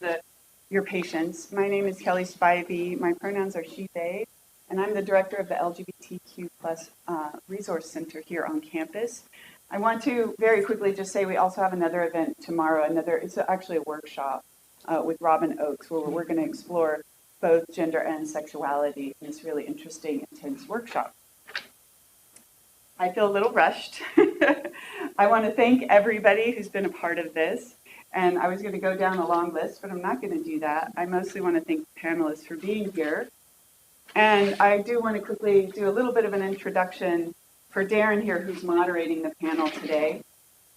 for your patience. My name is Kelly Spivey. My pronouns are she, they, and I'm the director of the LGBTQ plus Resource Center here on campus. I want to very quickly just say we also have another event tomorrow. It's actually a workshop with Robin Oakes where we're going to explore both gender and sexuality in this really interesting, intense workshop. I feel a little rushed. I want to thank everybody who's been a part of this. And I was going to go down a long list, but I'm not going to do that. I mostly want to thank the panelists for being here. And I do want to quickly do a little bit of an introduction for Darren here, who's moderating the panel today.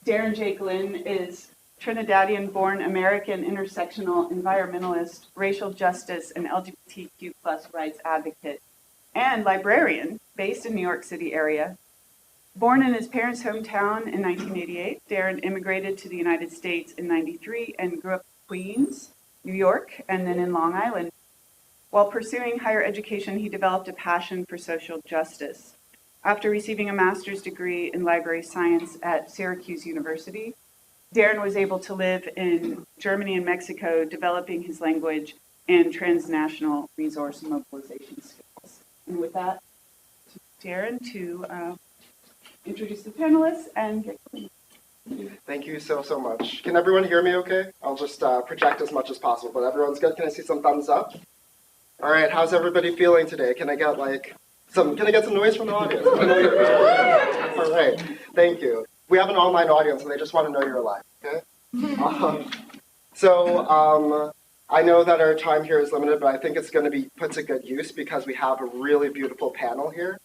Darren J. Glynn is Trinidadian-born American intersectional environmentalist, racial justice, and LGBTQ plus rights advocate, and librarian based in New York City area. Born in his parents' hometown in 1988, Darren immigrated to the United States in 93 and grew up in Queens, New York, and then in Long Island. While pursuing higher education, he developed a passion for social justice. After receiving a master's degree in library science at Syracuse University, Darren was able to live in Germany and Mexico, developing his language and transnational resource mobilization skills. And with that, Darren to introduce the panelists and get going. Thank you so much. Can everyone hear me okay? I'll just project as much as possible, but everyone's good? Can I see some thumbs up? All right, how's everybody feeling today? Can I get some noise from the audience? All right, thank you. We have an online audience and they just want to know you're alive, okay? I know that our time here is limited, but I think it's going to be put to good use because we have a really beautiful panel here.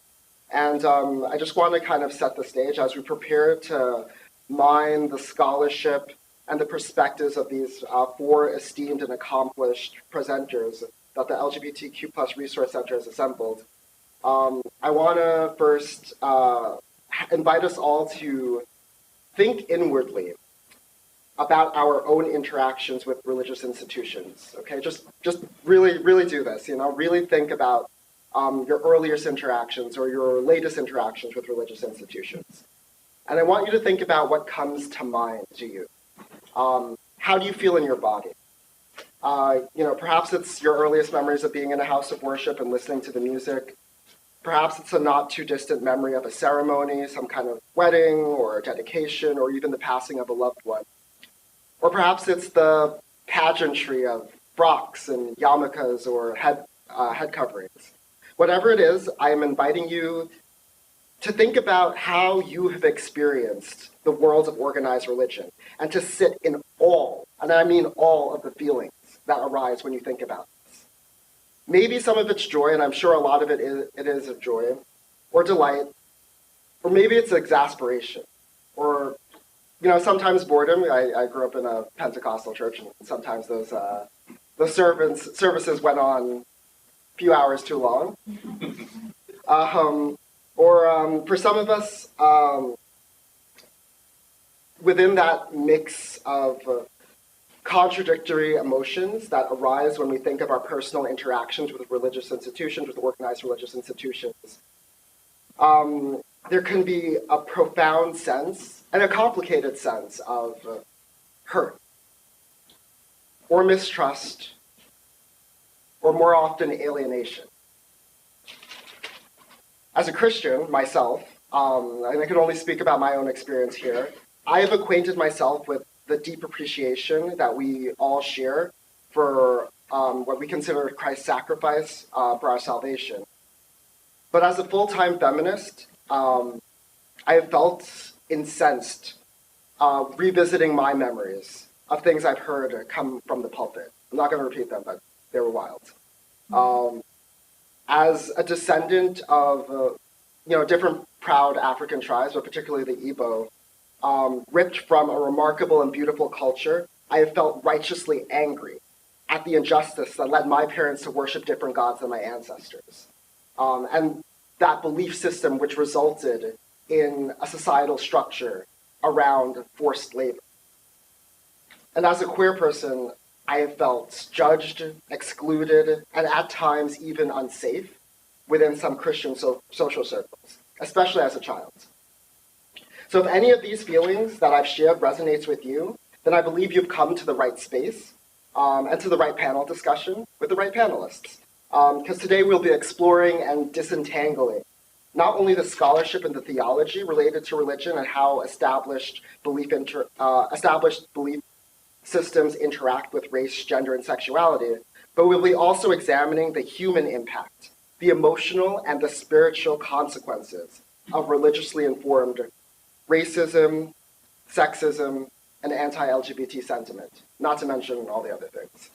And I just want to kind of set the stage as we prepare to mine the scholarship and the perspectives of these four esteemed and accomplished presenters that the LGBTQ plus Resource Center has assembled. I want to first invite us all to think inwardly about our own interactions with religious institutions. Okay, just really do this. Really think about your earliest interactions or your latest interactions with religious institutions. And I want you to think about what comes to mind to you. How do you feel in your body? Perhaps it's your earliest memories of being in a house of worship and listening to the music. Perhaps it's a not too distant memory of a ceremony, some kind of wedding or dedication, or even the passing of a loved one. Or perhaps it's the pageantry of frocks and yarmulkes or head coverings. Whatever it is, I am inviting you to think about how you have experienced the world of organized religion and to sit in all, and I mean all, of the feelings that arise when you think about this. Maybe some of it's joy, and I'm sure a lot of it is of joy, or delight, or maybe it's exasperation, or sometimes boredom. I grew up in a Pentecostal church, and sometimes those services went on few hours too long. For some of us, within that mix of contradictory emotions that arise when we think of our personal interactions with religious institutions, with organized religious institutions, there can be a profound sense and a complicated sense of hurt or mistrust, or more often alienation. As a Christian myself, and I can only speak about my own experience here, I have acquainted myself with the deep appreciation that we all share for what we consider Christ's sacrifice for our salvation. But as a full-time feminist, I have felt incensed revisiting my memories of things I've heard come from the pulpit. I'm not going to repeat them, but they were wild. As a descendant of, different proud African tribes, but particularly the Igbo, ripped from a remarkable and beautiful culture, I have felt righteously angry at the injustice that led my parents to worship different gods than my ancestors. And that belief system which resulted in a societal structure around forced labor. And as a queer person, I have felt judged, excluded, and at times even unsafe within some Christian social circles, especially as a child. So if any of these feelings that I've shared resonates with you, then I believe you've come to the right space, and to the right panel discussion with the right panelists. Because today we'll be exploring and disentangling not only the scholarship and the theology related to religion and how established belief systems interact with race, gender, and sexuality, but we'll be also examining the human impact, the emotional and the spiritual consequences of religiously informed racism, sexism, and anti-LGBT sentiment, not to mention all the other things.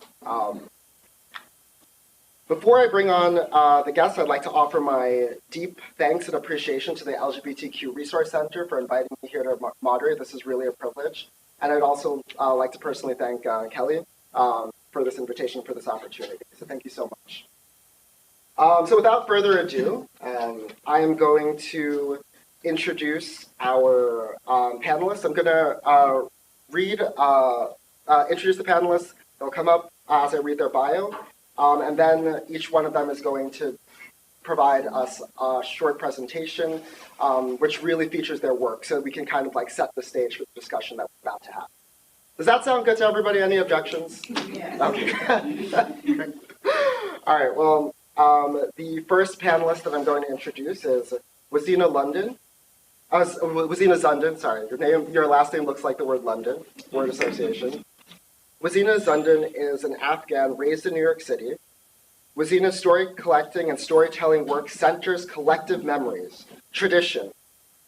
Before I bring on the guests, I'd like to offer my deep thanks and appreciation to the LGBTQ Resource Center for inviting me here to moderate. This is really a privilege. And I'd also like to personally thank Kelly for this invitation, for this opportunity. So thank you so much. So without further ado, I am going to introduce our panelists. I'm going to introduce the panelists. They'll come up as I read their bio. And then each one of them is going to provide us a short presentation, which really features their work, so we can kind of like set the stage for the discussion that we're about to have. Does that sound good to everybody? Any objections? Yeah. Okay. All right. Well, the first panelist that I'm going to introduce is Wazina London. Wazina Zundin. Sorry, your last name looks like the word London. Word association. Wazina Zundin is an Afghan raised in New York City. Wazina's story collecting and storytelling work centers collective memories, tradition,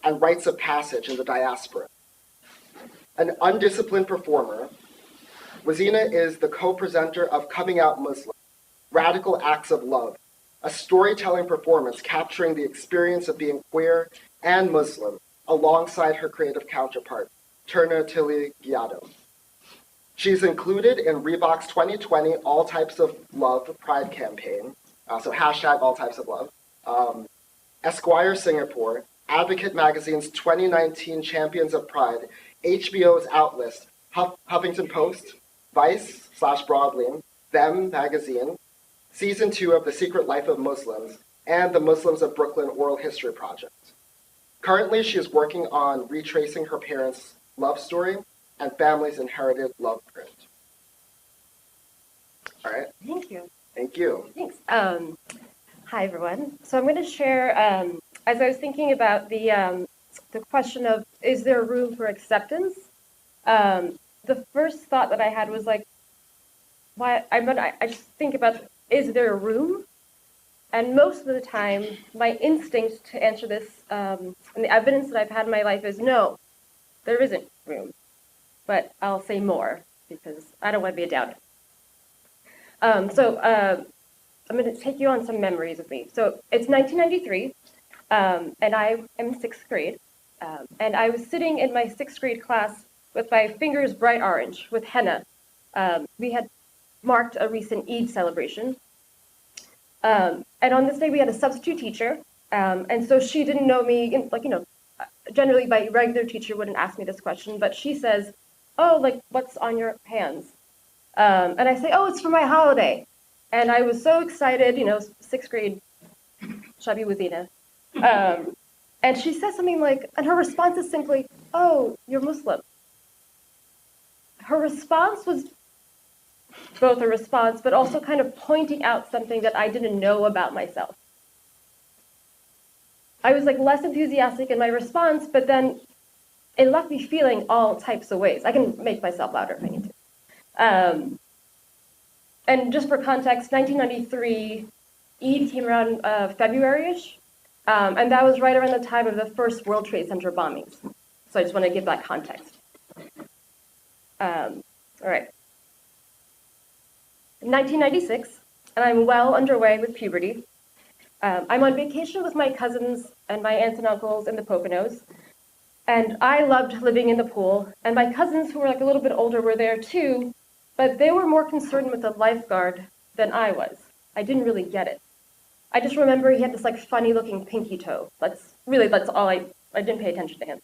and rites of passage in the diaspora. An undisciplined performer, Wazina is the co-presenter of Coming Out Muslim, Radical Acts of Love, a storytelling performance capturing the experience of being queer and Muslim alongside her creative counterpart, Turna Tilly Giado. She's included in Reebok's 2020 All Types of Love Pride campaign, so hashtag All Types of Love, Esquire Singapore, Advocate Magazine's 2019 Champions of Pride, HBO's Outlist, Huffington Post, Vice/Broadly, Them Magazine, Season 2 of The Secret Life of Muslims, and the Muslims of Brooklyn Oral History Project. Currently, she is working on retracing her parents' love story and family's inherited love print. All right. Thank you. Thank you. Thanks. Hi, everyone. So I'm going to share, as I was thinking about the question of, is there room for acceptance? The first thought that I had was like, I just think about, is there room? And most of the time, my instinct to answer this, and the evidence that I've had in my life is no, there isn't room. But I'll say more because I don't want to be a downer. I'm going to take you on some memories with me. So it's 1993, and I am in 6th grade, and I was sitting in my 6th grade class with my fingers bright orange with henna. We had marked a recent Eid celebration, and on this day we had a substitute teacher, and so she didn't know me, generally my regular teacher wouldn't ask me this question, but she says, oh, like, what's on your hands? And I say, oh, it's for my holiday. And I was so excited, 6th grade, chubby Wazina. And she says something like, and her response is simply, oh, you're Muslim. Her response was both a response, but also kind of pointing out something that I didn't know about myself. I was like less enthusiastic in my response, but then it left me feeling all types of ways. I can make myself louder if I need to. And just for context, 1993, Eid came around February-ish, and that was right around the time of the first World Trade Center bombings. So I just want to give that context. All right. 1996, and I'm well underway with puberty. I'm on vacation with my cousins and my aunts and uncles in the Poconos. And I loved living in the pool, and my cousins who were like a little bit older were there too, but they were more concerned with the lifeguard than I was. I didn't really get it. I just remember he had this like funny looking pinky toe. That's all I didn't pay attention to him.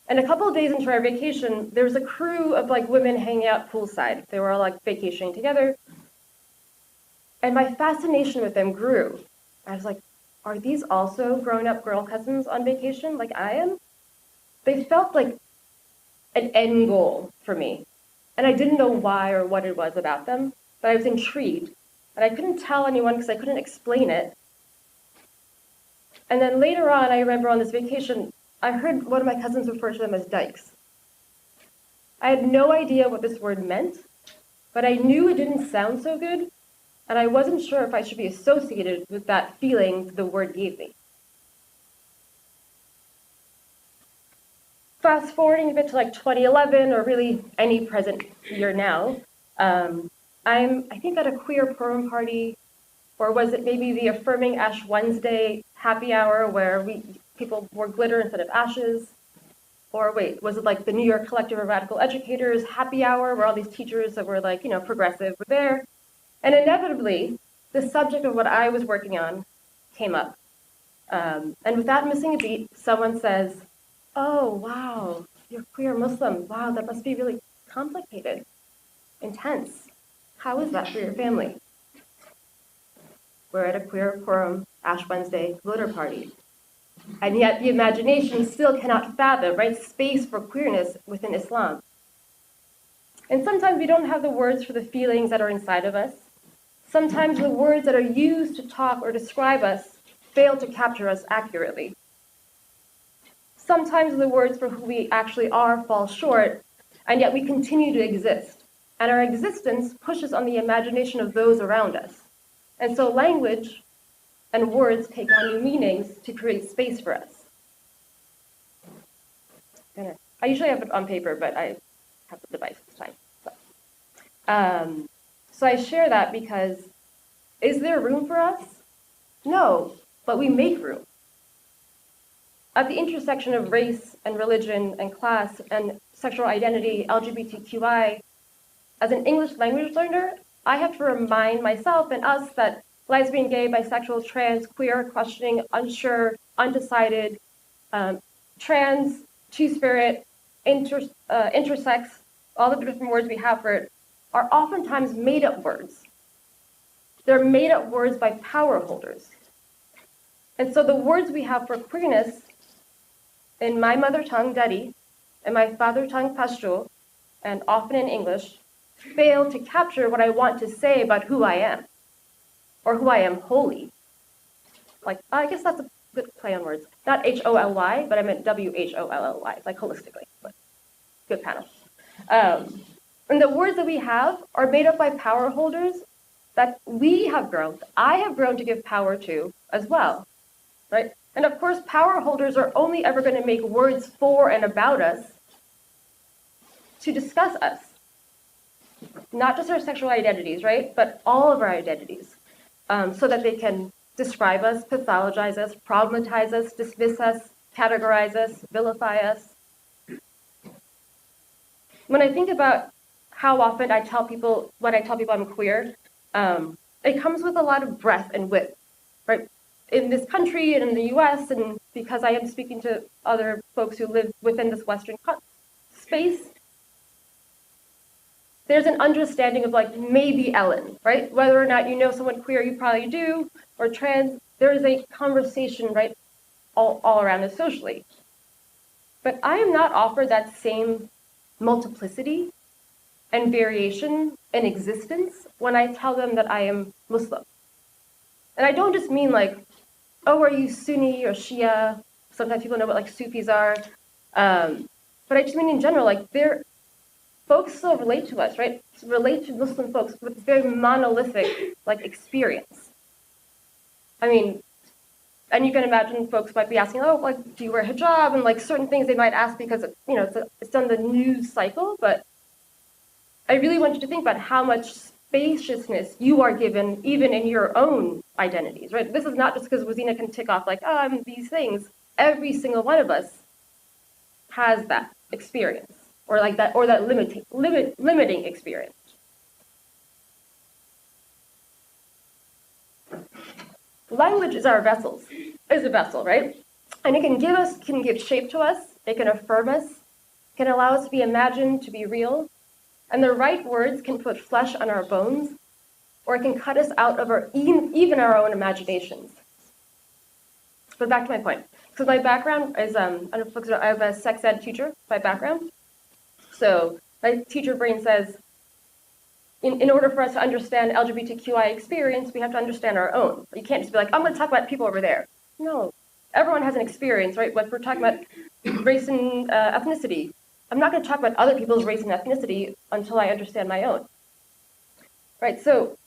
And a couple of days into our vacation, there was a crew of like women hanging out poolside. They were all like vacationing together. And my fascination with them grew. I was like, are these also grown up girl cousins on vacation like I am? They felt like an end goal for me. and I didn't know why or what it was about them, but I was intrigued. And I couldn't tell anyone because I couldn't explain it. And then later on, I remember on this vacation, I heard one of my cousins refer to them as dykes. I had no idea what this word meant, but I knew it didn't sound so good, and I wasn't sure if I should be associated with that feeling the word gave me. Fast forwarding a bit to like 2011, or really any present year now, I'm, I think, at a queer prom party, or was it maybe the Affirming Ash Wednesday happy hour where people wore glitter instead of ashes? Or wait, was it like the New York Collective of Radical Educators happy hour where all these teachers that were like, progressive were there? And inevitably, the subject of what I was working on came up. And without missing a beat, someone says, "Oh, wow, you're queer Muslim. Wow, that must be really complicated, intense. How is that for your family?" We're at a queer Purim Ash Wednesday glitter party. And yet the imagination still cannot fathom, right, space for queerness within Islam. And sometimes we don't have the words for the feelings that are inside of us. Sometimes the words that are used to talk or describe us fail to capture us accurately. Sometimes the words for who we actually are fall short, and yet we continue to exist. And our existence pushes on the imagination of those around us. And so language and words take on new meanings to create space for us. I usually have it on paper, but I have the device this time. So I share that because, is there room for us? No, but we make room. At the intersection of race and religion and class and sexual identity, LGBTQI, as an English language learner, I have to remind myself and us that lesbian, gay, bisexual, trans, queer, questioning, unsure, undecided, trans, two-spirit, intersex, all the different words we have for it, are oftentimes made-up words. They're made-up words by power holders. And so the words we have for queerness in my mother tongue, Dari, and my father tongue, Pashto, and often in English, fail to capture what I want to say about who I am, or who I am wholly. Like, I guess that's a good play on words. Not H-O-L-Y, but I meant W-H-O-L-L-Y, like holistically. But good panel. And the words that we have are made up by power holders that we have grown, I have grown to give power to as well, right? And of course, power holders are only ever going to make words for and about us to discuss us. Not just our sexual identities, right? But all of our identities. So that they can describe us, pathologize us, problematize us, dismiss us, categorize us, vilify us. When I think about how often I tell people, when I tell people I'm queer, it comes with a lot of breadth and width, right? In this country and in the US, and because I am speaking to other folks who live within this Western space, there's an understanding of like maybe Ellen, right? Whether or not you know someone queer, you probably do, or trans, there is a conversation, right, all around us socially. But I am not offered that same multiplicity and variation in existence when I tell them that I am Muslim. And I don't just mean like, oh, are you Sunni or Shia? Sometimes people know what like Sufis are. But I just mean in general, like folks still relate to us, right? Relate to Muslim folks with this very monolithic like experience. I mean, and you can imagine folks might be asking, oh, like, do you wear hijab? And like certain things they might ask because, it's on the news cycle. But I really want you to think about how much spaciousness you are given even in your own identities, right? This is not just because Wazina can tick off like, oh, I'm these things. Every single one of us has that experience or like that, or that limiting experience. Language is a vessel, right? And it can give shape to us, it can affirm us, can allow us to be imagined, to be real. And the right words can put flesh on our bones, or it can cut us out of even our own imaginations. But back to my point. So my background is, I don't know if folks know, I'm a sex ed teacher by background. So My teacher brain says, in order for us to understand LGBTQIA experience, we have to understand our own. You can't just be like, I'm going to talk about people over there. No, everyone has an experience, right? When we're talking about race and ethnicity, I'm not going to talk about other people's race and ethnicity until I understand my own. Right, so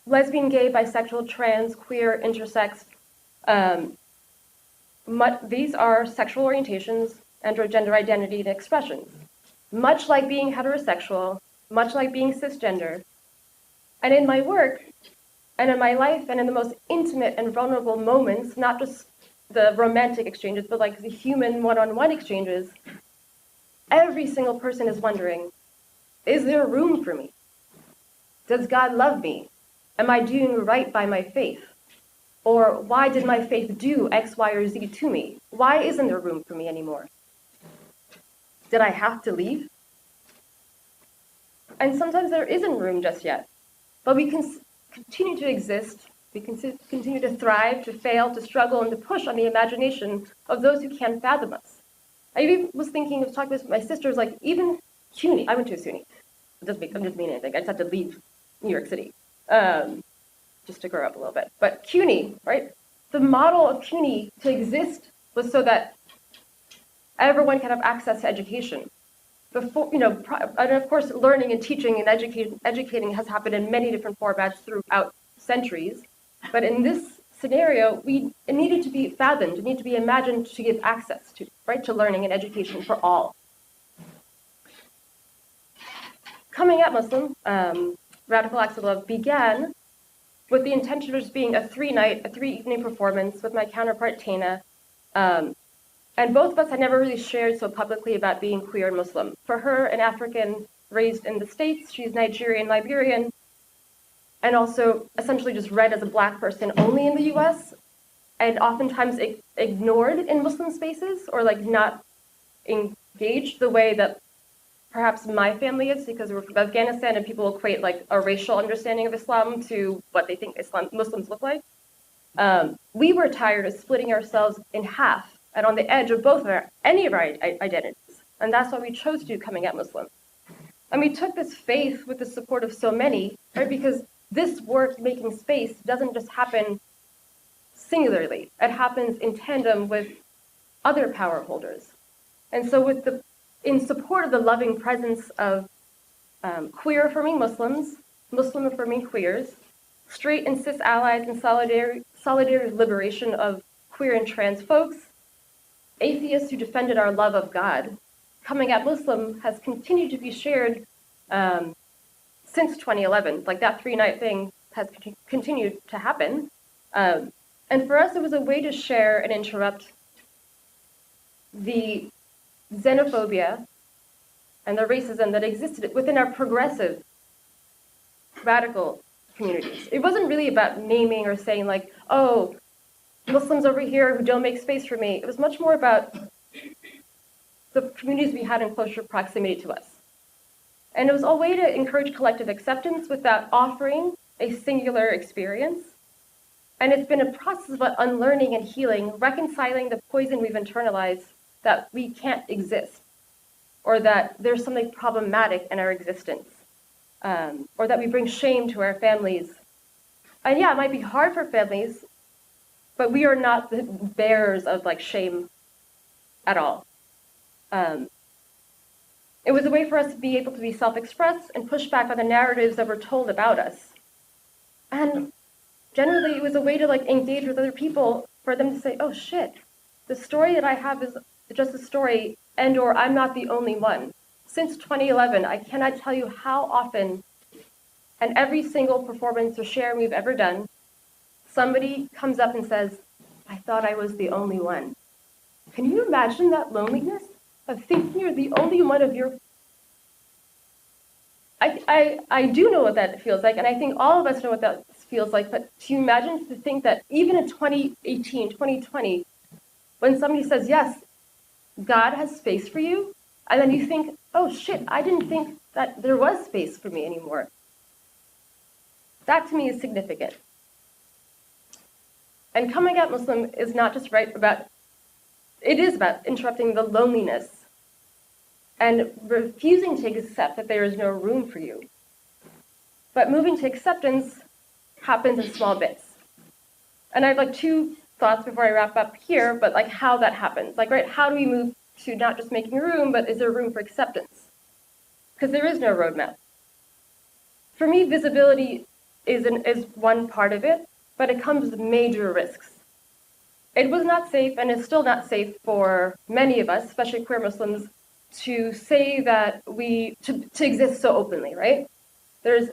lesbian, gay, bisexual, trans, queer, intersex, these are sexual orientations and gender identity and expressions. Much like being heterosexual, much like being cisgender. And in my work, and in my life, and in the most intimate and vulnerable moments, not just the romantic exchanges, but like the human one-on-one exchanges, every single person is wondering, is there room for me? Does God love me? Am I doing right by my faith? Or why did my faith do X, Y, or Z to me? Why isn't there room for me anymore? Did I have to leave? And sometimes there isn't room just yet. But we can continue to exist, we can continue to thrive, to fail, to struggle, and to push on the imagination of those who can't fathom us. I even was thinking of talking with my sisters, like even CUNY, I went to a SUNY. I'm just meaning anything, I just had to leave New York City, just to grow up a little bit. But CUNY, right? The model of CUNY to exist was so that everyone can have access to education. Before, and of course, learning and teaching and educating has happened in many different formats throughout centuries. But in this scenario, it needed to be fathomed, it needed to be imagined to give access to, right, to learning and education for all. Coming Out Muslim, Radical Acts of Love began with the intention of just being a three-evening performance with my counterpart, Tana. And both of us had never really shared so publicly about being queer and Muslim. For her, an African raised in the States, she's Nigerian, Liberian, and also essentially just read as a Black person only in the US, and oftentimes ignored in Muslim spaces, or like not engaged the way that perhaps my family is, because we're from Afghanistan and people equate like a racial understanding of Islam to what they think Muslims look like. We were tired of splitting ourselves in half and on the edge of any of our identities. And that's why we chose to do Coming Out Muslim. And we took this faith with the support of so many, right? Because this work, making space, doesn't just happen singularly. It happens in tandem with other power holders. And so in support of the loving presence of queer affirming Muslims, Muslim affirming queers, straight and cis allies in solidarity liberation of queer and trans folks, atheists who defended our love of God, Coming Out Muslim has continued to be shared since 2011. Like that 3-night thing has continued to happen. And for us, it was a way to share and interrupt the xenophobia and the racism that existed within our progressive, radical communities. It wasn't really about naming or saying like, oh, Muslims over here who don't make space for me. It was much more about the communities we had in closer proximity to us. And it was a way to encourage collective acceptance without offering a singular experience. And it's been a process of unlearning and healing, reconciling the poison we've internalized that we can't exist, or that there's something problematic in our existence, or that we bring shame to our families. And yeah, it might be hard for families, but we are not the bearers of like shame at all. It was a way for us to be able to be self-expressed and push back on the narratives that were told about us. And generally, it was a way to like engage with other people for them to say, oh shit, the story that I have is just a story, and or I'm not the only one. Since 2011, I cannot tell you how often, and every single performance or share we've ever done, somebody comes up and says, I thought I was the only one. Can you imagine that loneliness of thinking you're the only one of your... I do know what that feels like, and I think all of us know what that feels like, but to imagine to think that even in 2018, 2020, when somebody says, yes, God has space for you, and then you think, oh shit, I didn't think that there was space for me anymore. That to me is significant. And Coming Out Muslim is not just it is about interrupting the loneliness and refusing to accept that there is no room for you. But moving to acceptance happens in small bits. And I have like two thoughts before I wrap up here, but like how that happens. Like, right, how do we move to not just making room, but is there room for acceptance? Because there is no roadmap. For me, visibility is one part of it, but it comes with major risks. It was not safe, and is still not safe for many of us, especially queer Muslims, to say that to exist so openly, right? There's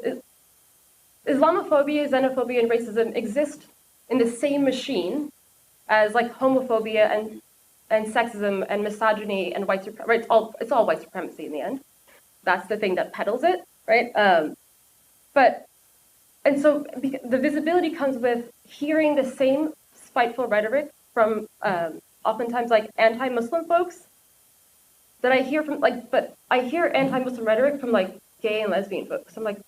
Islamophobia, xenophobia, and racism exist in the same machine as like homophobia and sexism and misogyny and white supremacy. Right? It's all white supremacy in the end. That's the thing that peddles it, right? And so the visibility comes with hearing the same spiteful rhetoric from oftentimes like anti-Muslim folks that I hear from but I hear anti-Muslim rhetoric from like gay and lesbian folks. I'm like,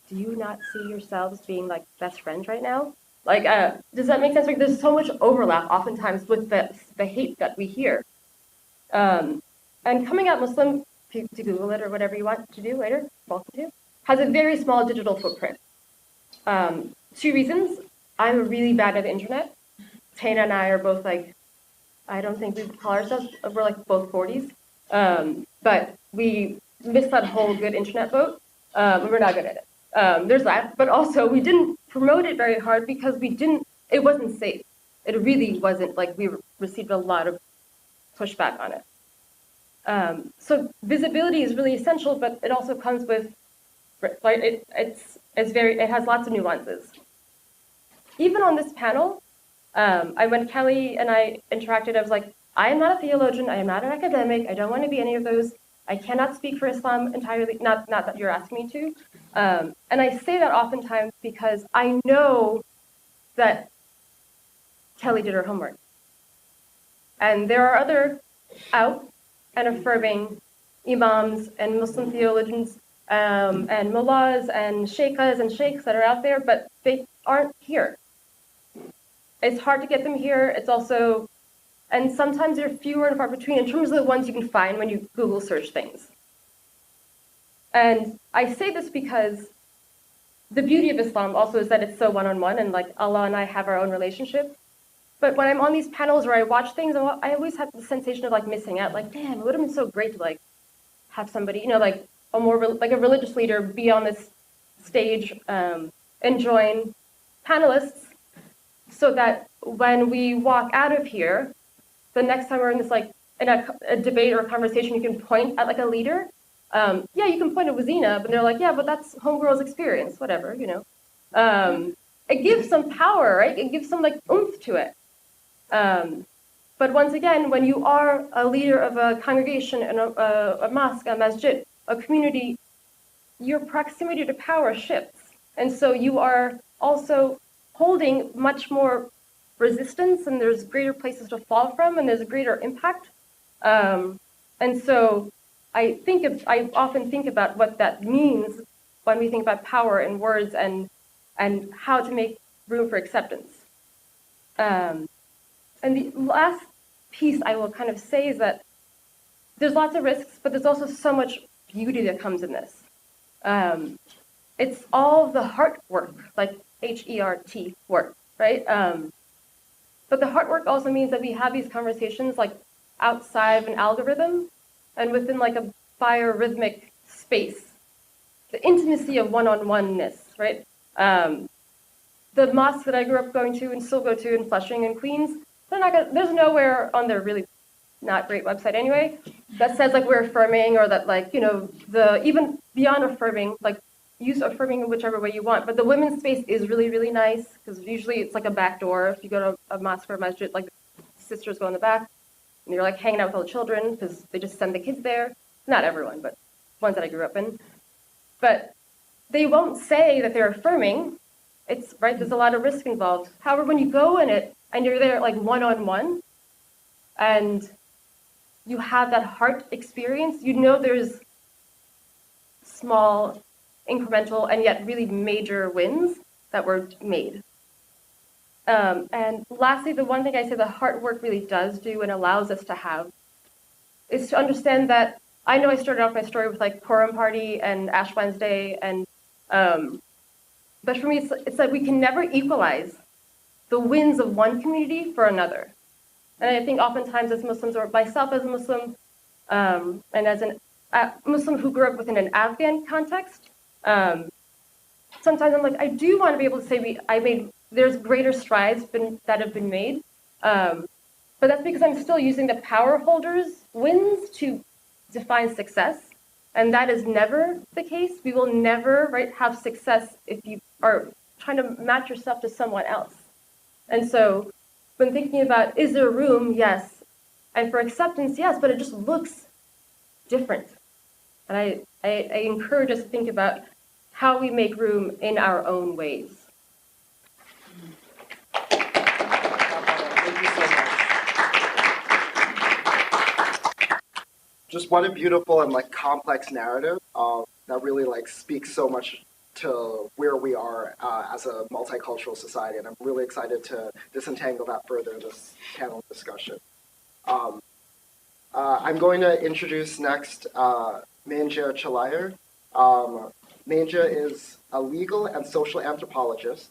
do you not see yourselves being like best friends right now? Like, does that make sense? Like, there's so much overlap oftentimes with the hate that we hear. And coming out Muslim, to Google it or whatever you want to do later, welcome to, has a very small digital footprint. Two reasons. I'm really bad at the internet. Tana and I are both like, I don't think we call ourselves, we're like both 40s. But we missed that whole good internet boat. We're not good at it. There's that. But also, we didn't promote it very hard because it wasn't safe. It really wasn't. Like, we received a lot of pushback on it. So visibility is really essential, but it also comes with, like, it has lots of nuances. Even on this panel, when Kelly and I interacted, I was like, I am not a theologian, I am not an academic, I don't want to be any of those. I cannot speak for Islam entirely, not that you're asking me to. And I say that oftentimes because I know that Kelly did her homework. And there are other out and affirming imams and Muslim theologians and mullahs and sheikhs and sheikhs that are out there, but they aren't here. It's hard to get them here. It's also, and sometimes they're fewer and far between in terms of the ones you can find when you Google search things. And I say this because the beauty of Islam also is that it's so one-on-one, and like Allah and I have our own relationship. But when I'm on these panels where I watch things, I always have the sensation of like missing out. Like, damn, it would have been so great to like have somebody, like a more like a religious leader be on this stage and join panelists, so that when we walk out of here, the next time we're in this like in a debate or a conversation, you can point at like a leader. Yeah, you can point at Wazina, but they're like, yeah, but that's homegirl's experience, whatever, It gives some power, right? It gives some like oomph to it. But once again, when you are a leader of a congregation and a mosque, a masjid, a community, your proximity to power shifts. And so you are also holding much more resistance, and there's greater places to fall from, and there's a greater impact. And so I often think about what that means when we think about power and words and how to make room for acceptance. And the last piece I will kind of say is that there's lots of risks, but there's also so much beauty that comes in this. It's all the heart work, like HERT work, right? But the heart work also means that we have these conversations like outside of an algorithm and within like a biorhythmic space. The intimacy of one-on-oneness, right? The mosques that I grew up going to and still go to in Flushing and Queens, there's nowhere on their really not great website anyway that says like we're affirming, or that like, even beyond affirming, like use affirming in whichever way you want. But the women's space is really, really nice, because usually it's like a back door. If you go to a mosque or a masjid, like sisters go in the back and you're like hanging out with all the children because they just send the kids there. Not everyone, but ones that I grew up in. But they won't say that they're affirming. It's right, there's a lot of risk involved. However, when you go in it and you're there like one-on-one and you have that heart experience, there's small, incremental, and yet really major wins that were made. And lastly, the one thing I say the heart work really does do and allows us to have is to understand that I know I started off my story with like Purim Party and Ash Wednesday, and but for me, it's like we can never equalize the wins of one community for another. And I think oftentimes as Muslims, or myself as a Muslim, and as a Muslim who grew up within an Afghan context, sometimes I'm like, I do want to be able to say there's greater strides that have been made, but that's because I'm still using the power holders' wins to define success, and that is never the case. We will never, right, have success if you are trying to match yourself to someone else. And so when thinking about, is there room? Yes. And for acceptance, yes, but it just looks different. And I encourage us to think about how we make room in our own ways. Thank you so much. Just what a beautiful and like complex narrative that really like speaks so much to where we are as a multicultural society, and I'm really excited to disentangle that further in this panel discussion. I'm going to introduce next Manja Chalayer. Manja is a legal and social anthropologist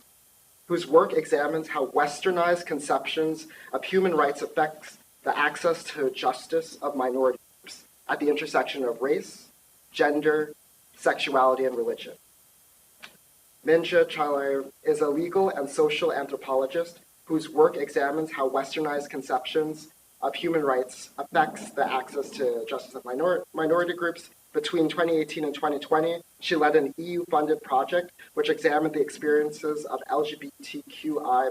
whose work examines how westernized conceptions of human rights affects the access to justice of minority groups at the intersection of race, gender, sexuality, and religion. Manja Chalayer is a legal and social anthropologist whose work examines how westernized conceptions of human rights affects the access to justice of minority groups. Between 2018 and 2020, she led an EU-funded project which examined the experiences of LGBTQI+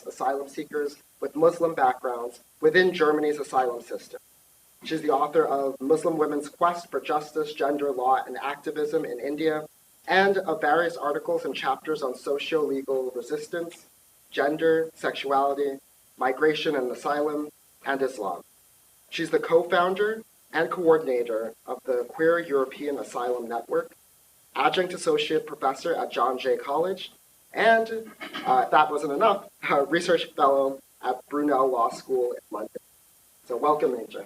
asylum seekers with Muslim backgrounds within Germany's asylum system. She's the author of Muslim Women's Quest for Justice, Gender, Law, and Activism in India, and of various articles and chapters on socio-legal resistance, gender, sexuality, migration and asylum, and Islam. She's the co-founder and coordinator of the Queer European Asylum Network, adjunct associate professor at John Jay College, and, if that wasn't enough, a research fellow at Brunel Law School in London. So welcome, Manja.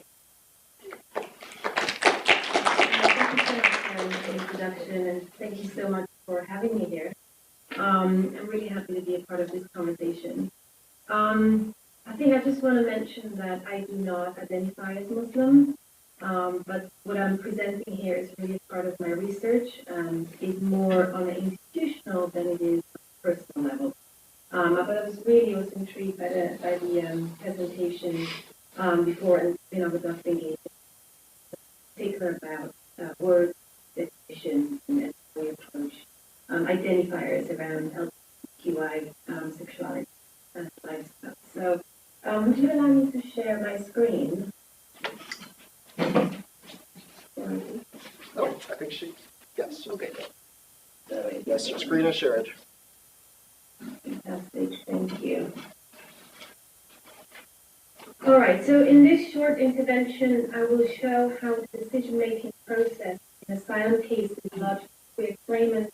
The introduction, and thank you so much for having me here. I'm really happy to be a part of this conversation. I think I just want to mention that I do not identify as Muslim, but what I'm presenting here is really part of my research and is more on an institutional than it is on a personal level. But I was really intrigued by the presentation before, and I was not thinking particular about words, definitions, and how we approach identifiers around LGBTQI sexuality and lifestyle. So, would you allow me to share my screen? Oh, I think yes. Okay. Yes, your screen is shared. Fantastic, thank you. All right, so in this short intervention, I will show how the decision-making process in asylum cases lodged with claimants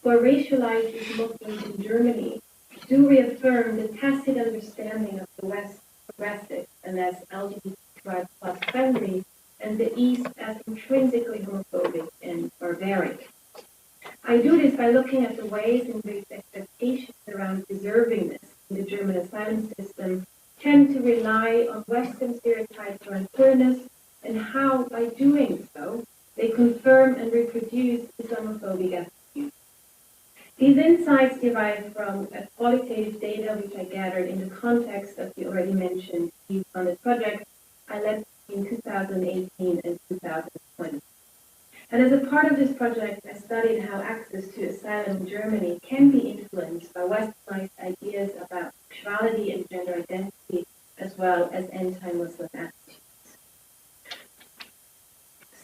who are racialized as Muslims in Germany do reaffirm the tacit understanding of the West progressive and as LGBTQI+ friendly, and the East as intrinsically homophobic and barbaric. I do this by looking at the ways in which expectations around deservingness in the German asylum system tend to rely on Western stereotypes around queerness, and how, by doing so, they confirm and reproduce Islamophobic attitudes. These insights derive from qualitative data which I gathered in the context of the already mentioned EU-funded project I led in 2018 and 2020. And as a part of this project, I studied how access to asylum in Germany can be influenced by Westernized ideas about sexuality and gender identity, as well as anti-Muslim attitudes.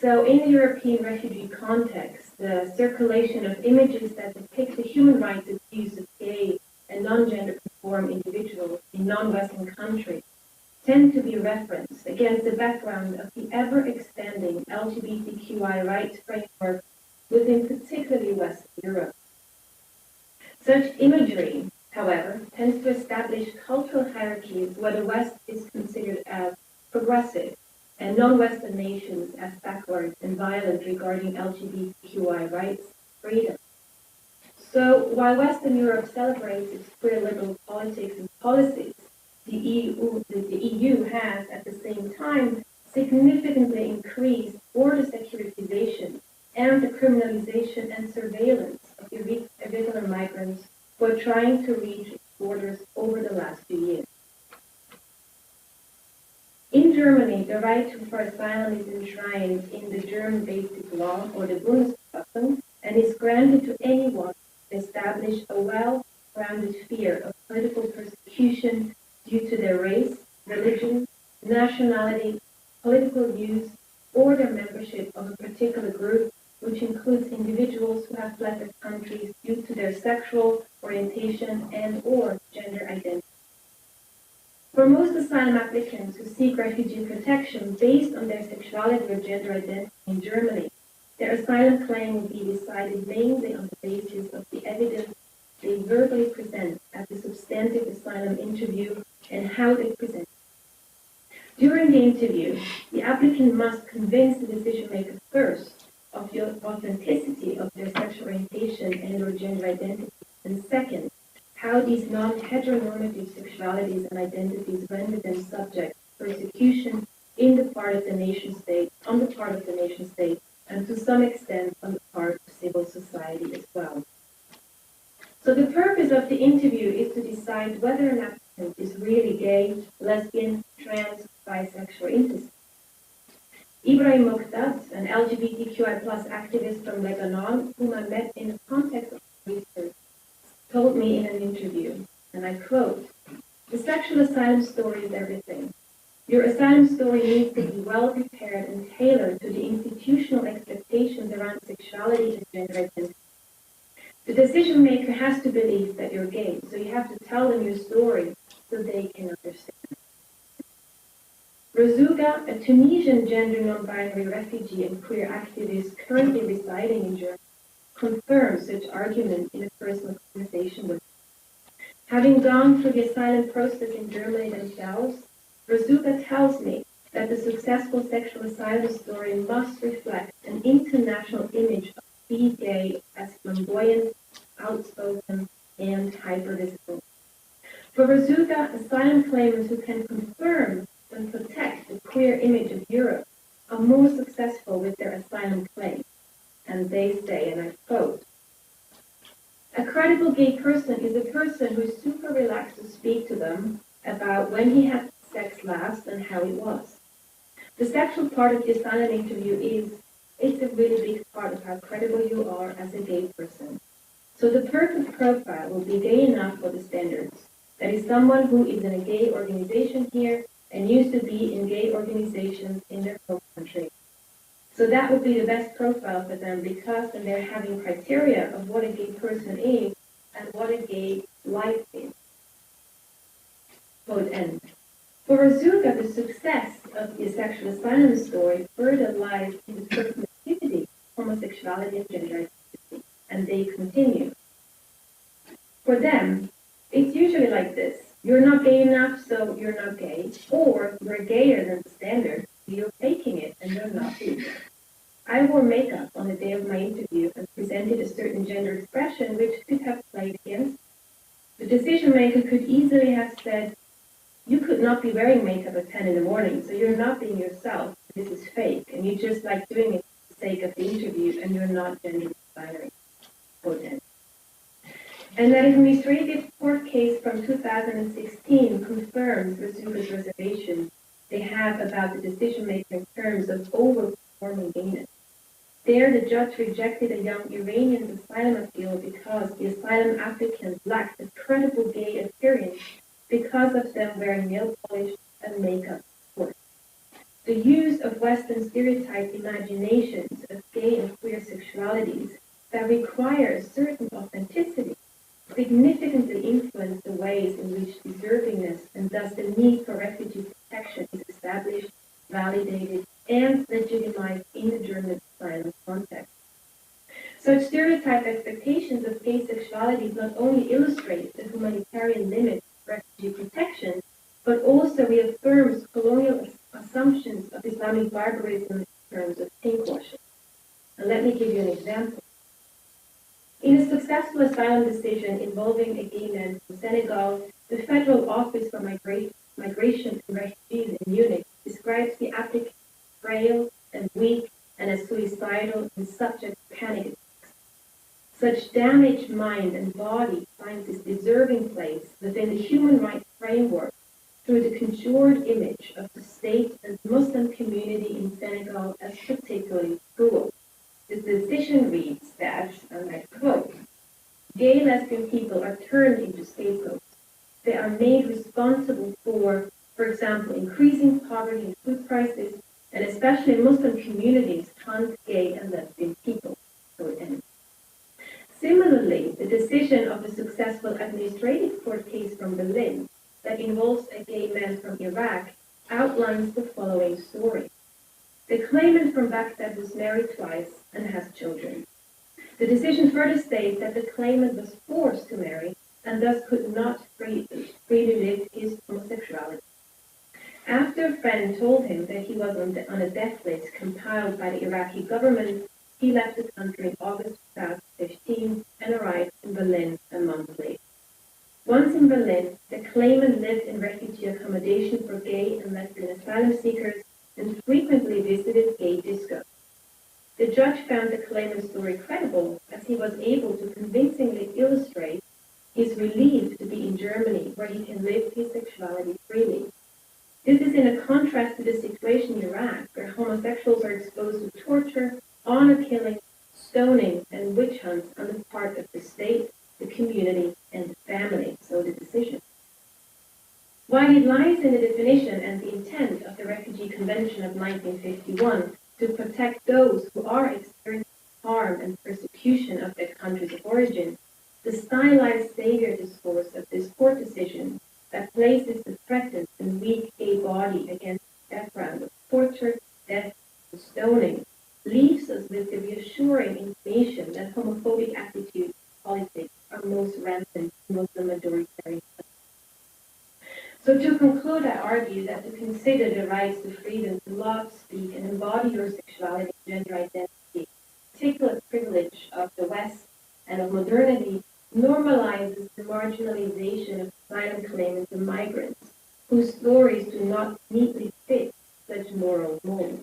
So in the European refugee context, the circulation of images that depict the human rights abuse of gay and non-gender conform individuals in non-Western countries tend to be referenced against the background of the ever-expanding LGBTQI rights framework within particularly Western Europe. Such imagery, however, tends to establish cultural hierarchies where the West is considered as progressive and non-Western nations as backward and violent regarding LGBTQI rights, freedom. So while Western Europe celebrates its queer liberal politics and policies, the EU has at the same time significantly increased border securitization and the criminalization and surveillance of irregular migrants who are trying to reach its borders over the last few years. In Germany, the right for asylum is enshrined in the German Basic Law, or the Bundesverfassung, and is granted to anyone who establishes a well-grounded fear of political persecution due to their race, religion, nationality, political views, or their membership of a particular group, which includes individuals who have fled their countries due to their sexual orientation and/or gender identity. For most asylum applicants who seek refugee protection based on their sexuality or gender identity in Germany, their asylum claim will be decided mainly on the basis of the evidence they verbally present at the substantive asylum interview and how they present. During the interview, the applicant must convince the decision maker first of the authenticity of their sexual orientation and or gender identity, and second, how these non-heteronormative sexualities and identities render them subject to persecution on the part of the nation state, and to some extent on the part of civil society as well. So the purpose of the interview is to decide whether an applicant is really gay, lesbian, trans, bisexual, or intersex. Ibrahim Muqdad, an LGBTQI+ activist from Lebanon, whom I met in the context of research, told me in an interview, and I quote, "The sexual asylum story is everything. Your asylum story needs to be well prepared and tailored to the institutional expectations around sexuality and gender identity. The decision maker has to believe that you're gay, so you have to tell them your story so they can understand." Razouga, a Tunisian gender non-binary refugee and queer activist currently residing in Germany, confirms such argument in a personal conversation with me. Having gone through the asylum process in Germany themselves, Razouga tells me that the successful sexual asylum story must reflect an international image of being gay as flamboyant, outspoken, and hyper-visible. For Razouga, asylum claimants who can confirm and protect the queer image of Europe are more successful with their asylum claim. And they say, and I quote, "A credible gay person is a person who is super relaxed to speak to them about when he had sex last and how it was. The sexual part of the asylum interview it's a really big part of how credible you are as a gay person. So the perfect profile will be gay enough for the standards. That is someone who is in a gay organization here and used to be in gay organizations in their home country. So that would be the best profile for them because then they're having criteria of what a gay person is and what a gay life is." Quote end. For Razouga, the success of the sexual asylum story further lies in the performativity, homosexuality, and gender identity. And they continue. For them, it's usually like this. You're not gay enough, so you're not gay. Or you're gayer than the standard, you're faking it, and you're not doing it. I wore makeup on the day of my interview and presented a certain gender expression which could have played against. The decision maker could easily have said, "You could not be wearing makeup at 10 in the morning, so you're not being yourself. This is fake, and you just like doing it for the sake of the interview, and you're not gender binary." Quote end. An administrative court case from 2016 confirms Razouga's reservations they have about the decision maker in terms of overperforming gayness. There, the judge rejected a young Iranian's asylum appeal because the asylum applicant lacked a credible gay appearance because of them wearing nail polish and makeup. The use of Western stereotype imaginations of gay and queer sexualities that require a certain authenticity significantly influence the ways in which deservingness and thus the need for refugee protection is established, validated, and legitimized in the German asylum context. Such stereotype expectations of gay sexuality not only illustrate the humanitarian limits of refugee protection, but also reaffirms colonial assumptions of Islamic barbarism in terms of pinkwashing. And let me give you an example. In a successful asylum decision involving a gay man from Senegal, the Federal Office for Migration and Refugees in Munich describes the applicant as frail and weak and as suicidal and subject to panic attacks. Such damaged mind and body finds its deserving place within the human rights framework through the conjured image of the state and Muslim community in Senegal as particularly cruel. The decision reads that, and I quote, gay lesbian people are turned into scapegoats. They are made responsible for example, increasing poverty and food prices, and especially Muslim communities hunt gay and lesbian people. Similarly, the decision of the successful administrative court case from Berlin that involves a gay man from Iraq outlines the following story. The claimant from Baghdad was married twice and has children. The decision further states that the claimant was forced to marry and thus could not freely live his homosexuality. After a friend told him that he was on a death list compiled by the Iraqi government, he left the country in August 2015 and arrived in Berlin a month later. Once in Berlin, the claimant lived in refugee accommodation for gay and lesbian asylum seekers and frequently visited gay discos. The judge found the claimant's story credible as he was able to convincingly illustrate his relief to be in Germany where he can live his sexuality freely. This is in a contrast to the situation in Iraq where homosexuals are exposed to torture, honor killing, stoning, and witch hunts on the part of the state, the community, and the family, so the decision. While it lies in the definition and the intent of the Refugee Convention of 1951 to protect those who are experiencing harm and persecution of their countries of origin, the stylized savior discourse of this court decision that places the threatened and weak gay body against the background of torture, death, and stoning leaves us with the reassuring information that homophobic attitudes and politics are most rampant in Muslim majoritarian countries. So to conclude, I argue that to consider the rights to freedom to love, speak, and embody your sexuality and gender identity, particular privilege of the West and of modernity, normalizes the marginalization of asylum claimants and migrants whose stories do not neatly fit such moral molds.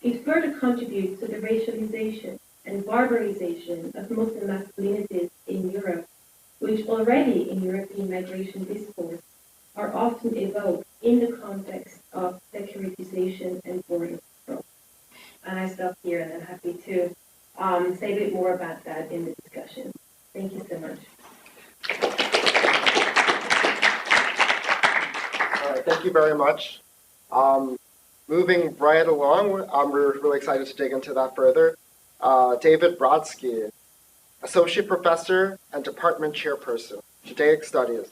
It further contributes to the racialization and barbarization of Muslim masculinities in Europe, which already in European migration discourse are often evoked in the context of securitization and border control. And I stop here and I'm happy to say a bit more about that in the discussion. Thank you so much. All right, thank you very much. Moving right along, we're really excited to dig into that further. David Brodsky, Associate Professor and Department Chairperson, Judaic Studies.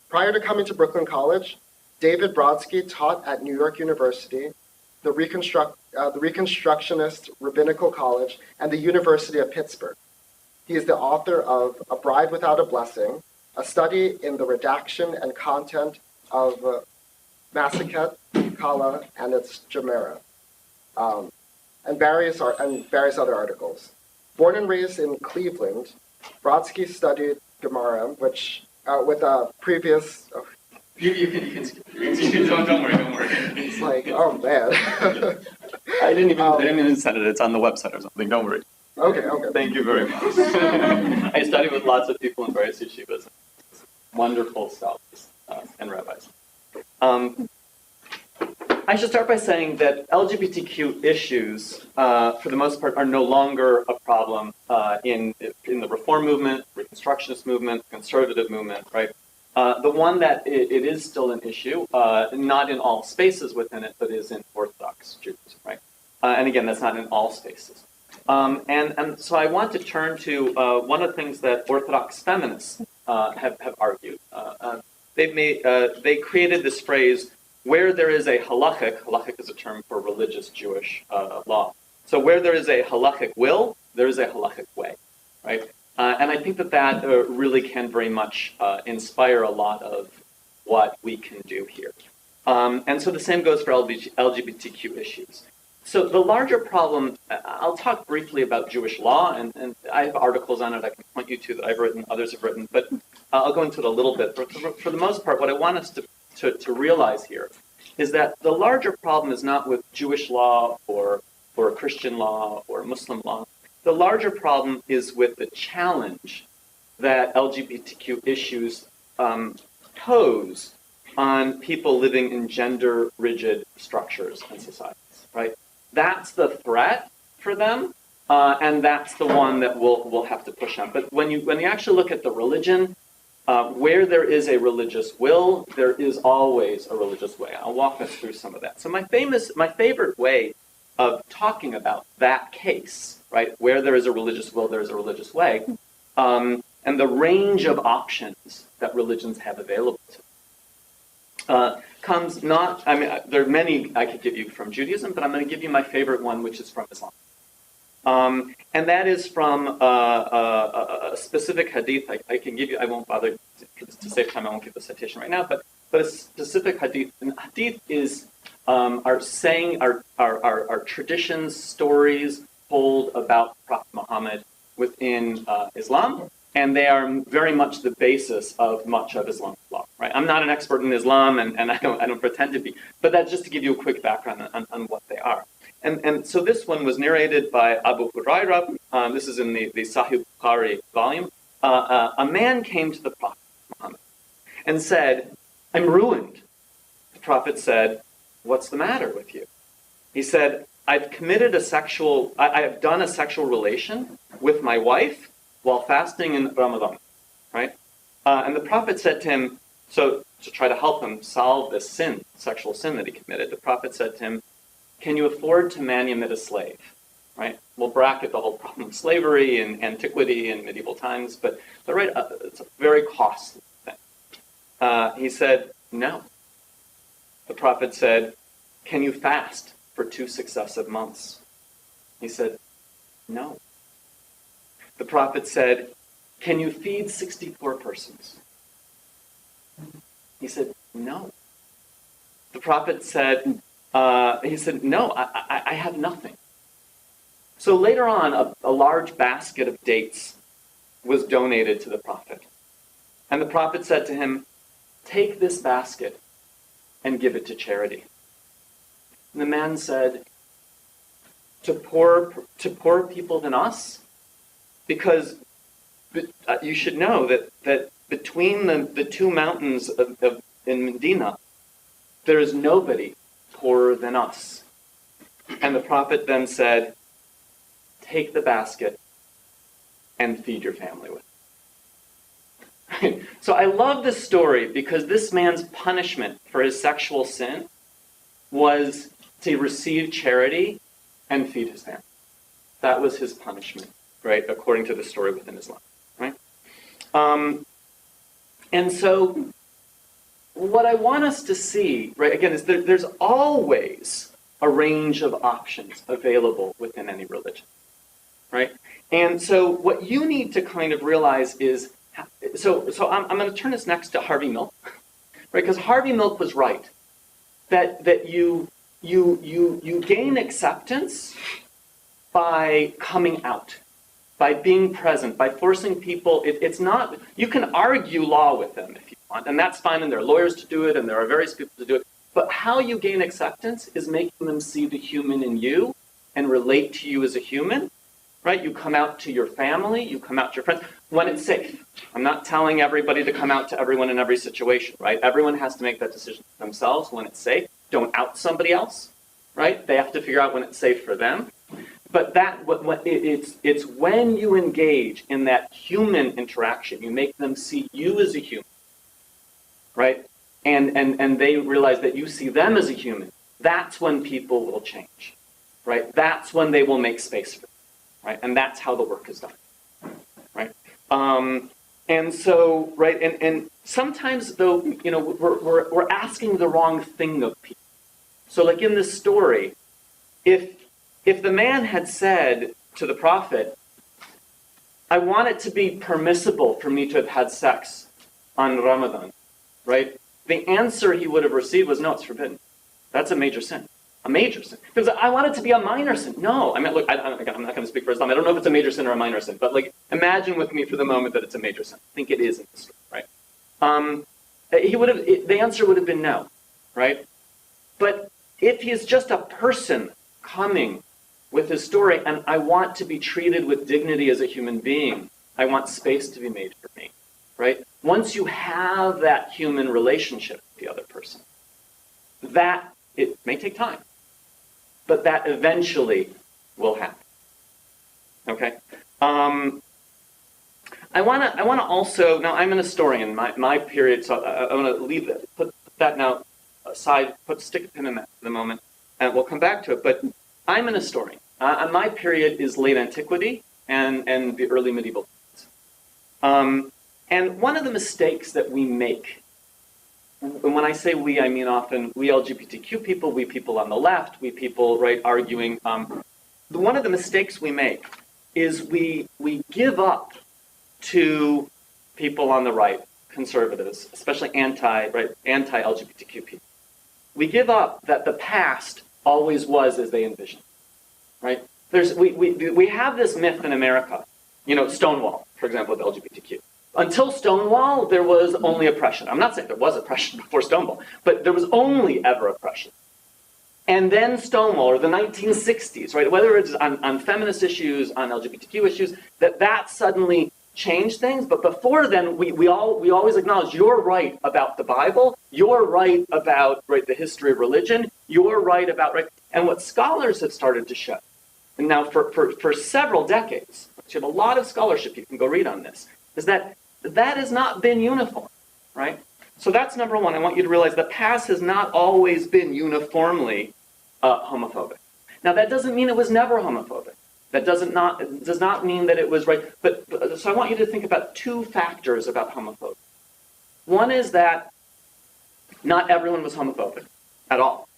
Prior to coming to Brooklyn College, David Brodsky taught at New York University, the Reconstructionist Rabbinical College, and the University of Pittsburgh. He is the author of A Bride Without a Blessing, a study in the redaction and content of Masaket, Kala, and its Gemara, and various other articles. Born and raised in Cleveland, Brodsky studied Gemara, which with a previous. You can don't worry. It's like, oh man. I didn't even send it. It's on the website or something. Don't worry. Okay. Thank you very much. I studied with lots of people in various yeshivas, wonderful scholars and rabbis. I should start by saying that LGBTQ issues, for the most part, are no longer a problem in the reform movement, Reconstructionist movement, conservative movement, right? The one that it is still an issue, not in all spaces within it, but is in Orthodox Judaism, right? And again, that's not in all spaces. And so I want to turn to one of the things that Orthodox feminists have argued. They created this phrase, where there is a halachic is a term for religious Jewish law. So where there is a halachic will, there is a halachic way, right? And I think that really can very much inspire a lot of what we can do here. And so the same goes for LGBTQ issues. So the larger problem, I'll talk briefly about Jewish law, and I have articles on it I can point you to that I've written, others have written, but I'll go into it a little bit. But for the most part, what I want us to realize here is that the larger problem is not with Jewish law or Christian law or Muslim law. The larger problem is with the challenge that LGBTQ issues pose on people living in gender-rigid structures and societies, right? That's the threat for them, and that's the one that we'll have to push on. But when you actually look at the religion, where there is a religious will, there is always a religious way. I'll walk us through some of that. So my favorite way of talking about that case, right, where there is a religious will, there is a religious way, and the range of options that religions have available to comes not, I mean, there are many I could give you from Judaism, but I'm going to give you my favorite one, which is from Islam. And that is from a specific hadith. I can give you, I won't bother, to save time, I won't give the citation right now, but a specific hadith. And hadith is our saying, our traditions, stories told about Prophet Muhammad within Islam. And they are very much the basis of much of Islamic law, right? I'm not an expert in Islam, and I don't pretend to be, but that's just to give you a quick background on what they are. And so this one was narrated by Abu Hurairah. This is in the Sahih Bukhari volume. A man came to the Prophet Muhammad and said, "I'm ruined." The Prophet said, "What's the matter with you?" He said, I have done a sexual relation with my wife while fasting in Ramadan, right? And the Prophet said to him, so to try to help him solve this sin, sexual sin that he committed, the Prophet said to him, "Can you afford to manumit a slave?" Right? We'll bracket the whole problem of slavery in antiquity and medieval times, but right, it's a very costly thing. He said, "No." The Prophet said, "Can you fast for 2 successive months?" He said, "No." The Prophet said, "Can you feed 64 persons?" He said, "No." The Prophet said, "No, I have nothing." So later on, a large basket of dates was donated to the Prophet. And the Prophet said to him, "Take this basket and give it to charity." And the man said, to poorer people than us? Because you should know that between the two mountains in Medina, there is nobody poorer than us. And the Prophet then said, "Take the basket and feed your family with it." So I love this story because this man's punishment for his sexual sin was to receive charity and feed his family. That was his punishment, right, according to the story within Islam, right? And so what I want us to see, right, again, is there's always a range of options available within any religion, right? And so what you need to kind of realize is, so I'm going to turn this next to Harvey Milk, right? Because Harvey Milk was right, that you gain acceptance by coming out, by being present, by forcing people. It's not, you can argue law with them if you want, and that's fine, and there are lawyers to do it, and there are various people to do it. But how you gain acceptance is making them see the human in you and relate to you as a human, right? You come out to your family, you come out to your friends, when it's safe. I'm not telling everybody to come out to everyone in every situation, right? Everyone has to make that decision themselves when it's safe. Don't out somebody else, right? They have to figure out when it's safe for them. But it's when you engage in that human interaction, you make them see you as a human, right? And they realize that you see them as a human. That's when people will change, right? That's when they will make space for them, right? And that's how the work is done, right? And so, right, and sometimes though, you know, we're asking the wrong thing of people. So like in this story, if the man had said to the Prophet, "I want it to be permissible for me to have had sex on Ramadan," right? the answer he would have received was, no, it's forbidden. That's a major sin. A major sin. Because I want it to be a minor sin. No, I mean, look, again, I'm not going to speak for Islam. I don't know if it's a major sin or a minor sin, but like, imagine with me for the moment that it's a major sin. I think it is in the story, right? The answer would have been no, right? But if he's just a person coming with his story, and I want to be treated with dignity as a human being, I want space to be made for me, right? Once you have that human relationship with the other person, that, it may take time, but that eventually will happen, okay? I want to also, now I'm an historian, my period, so I want to leave that, put that now aside, stick a pin in that for the moment, and we'll come back to it, but I'm an historian. My period is late antiquity and the early medieval times. And one of the mistakes that we make, and when I say we, I mean often we LGBTQ people, we people on the left, we people, right, arguing, one of the mistakes we make is we give up to people on the right, conservatives, especially anti-LGBTQ people. We give up that the past always was as they envisioned, right? We have this myth in America, Stonewall, for example, with LGBTQ. Until Stonewall, there was only oppression. I'm not saying there was oppression before Stonewall, but there was only ever oppression. And then Stonewall, or the 1960s, right, whether it's on feminist issues, on LGBTQ issues, that suddenly changed things. But before then, we always acknowledge you're right about the Bible, you're right about, right, the history of religion, you're right about, right, and what scholars have started to show, and now for several decades, you have a lot of scholarship you can go read on this, is that has not been uniform, right? So that's number one. I want you to realize the past has not always been uniformly homophobic. Now that doesn't mean it was never homophobic. That does not mean that it was right. But so I want you to think about two factors about homophobia. One is that not everyone was homophobic at all.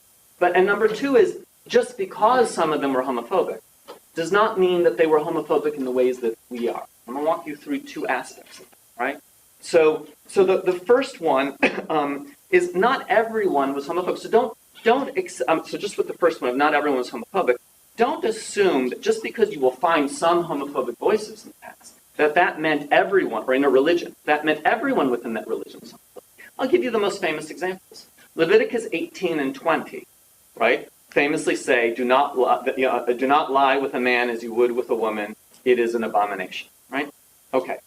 And number two is just because some of them were homophobic does not mean that they were homophobic in the ways that we are. I'm going to walk you through two aspects of that, right? So the first one is not everyone was homophobic. So just with the first one of not everyone was homophobic, don't assume that just because you will find some homophobic voices in the past, that meant everyone, or in a religion, that meant everyone within that religion was homophobic. I'll give you the most famous examples. Leviticus 18 and 20, right? Famously say, do not lie with a man as you would with a woman. It is an abomination, right? Okay.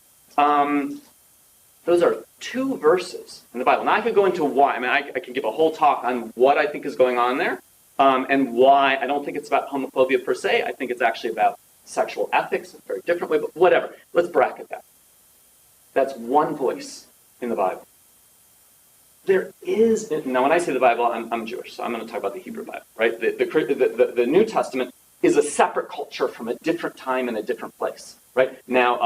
Those are two verses in the Bible. Now I could go into why. I mean, I can give a whole talk on what I think is going on there, and why I don't think it's about homophobia per se. I think it's actually about sexual ethics in a very different way, but whatever. Let's bracket that. That's one voice in the Bible. There is, now when I say the Bible, I'm Jewish, so I'm going to talk about the Hebrew Bible, right? The New Testament is a separate culture from a different time and a different place, right? Now,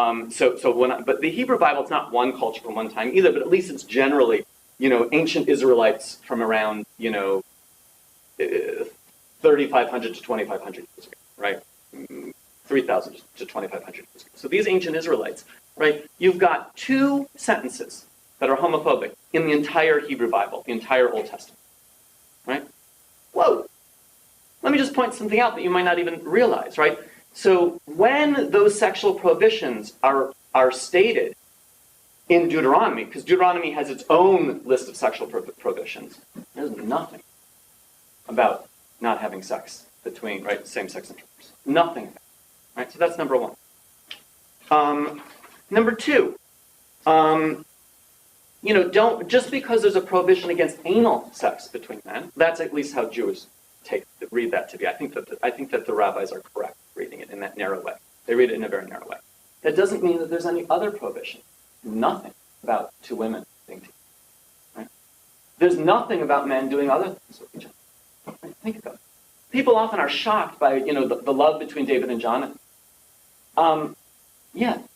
but the Hebrew Bible, it's not one culture from one time either, but at least it's generally, ancient Israelites from around, 3,500 to 2,500 years ago, right? 3,000 to 2,500 years ago. So these ancient Israelites, right? You've got two sentences that are homophobic in the entire Hebrew Bible, the entire Old Testament, right? Whoa! Let me just point something out that you might not even realize, right? So when those sexual prohibitions are stated in Deuteronomy, because Deuteronomy has its own list of sexual prohibitions, there's nothing about not having sex between, right, same-sex intercourse. Nothing about it, right? So that's number one. Number two, don't, just because there's a prohibition against anal sex between men, that's at least how Jews read that to be. I think that the rabbis are correct reading it in that narrow way. They read it in a very narrow way. That doesn't mean that there's any other prohibition. Nothing about two women being together. Right? There's nothing about men doing other things with each other. Right? Think about it. People often are shocked by the love between David and Jonathan.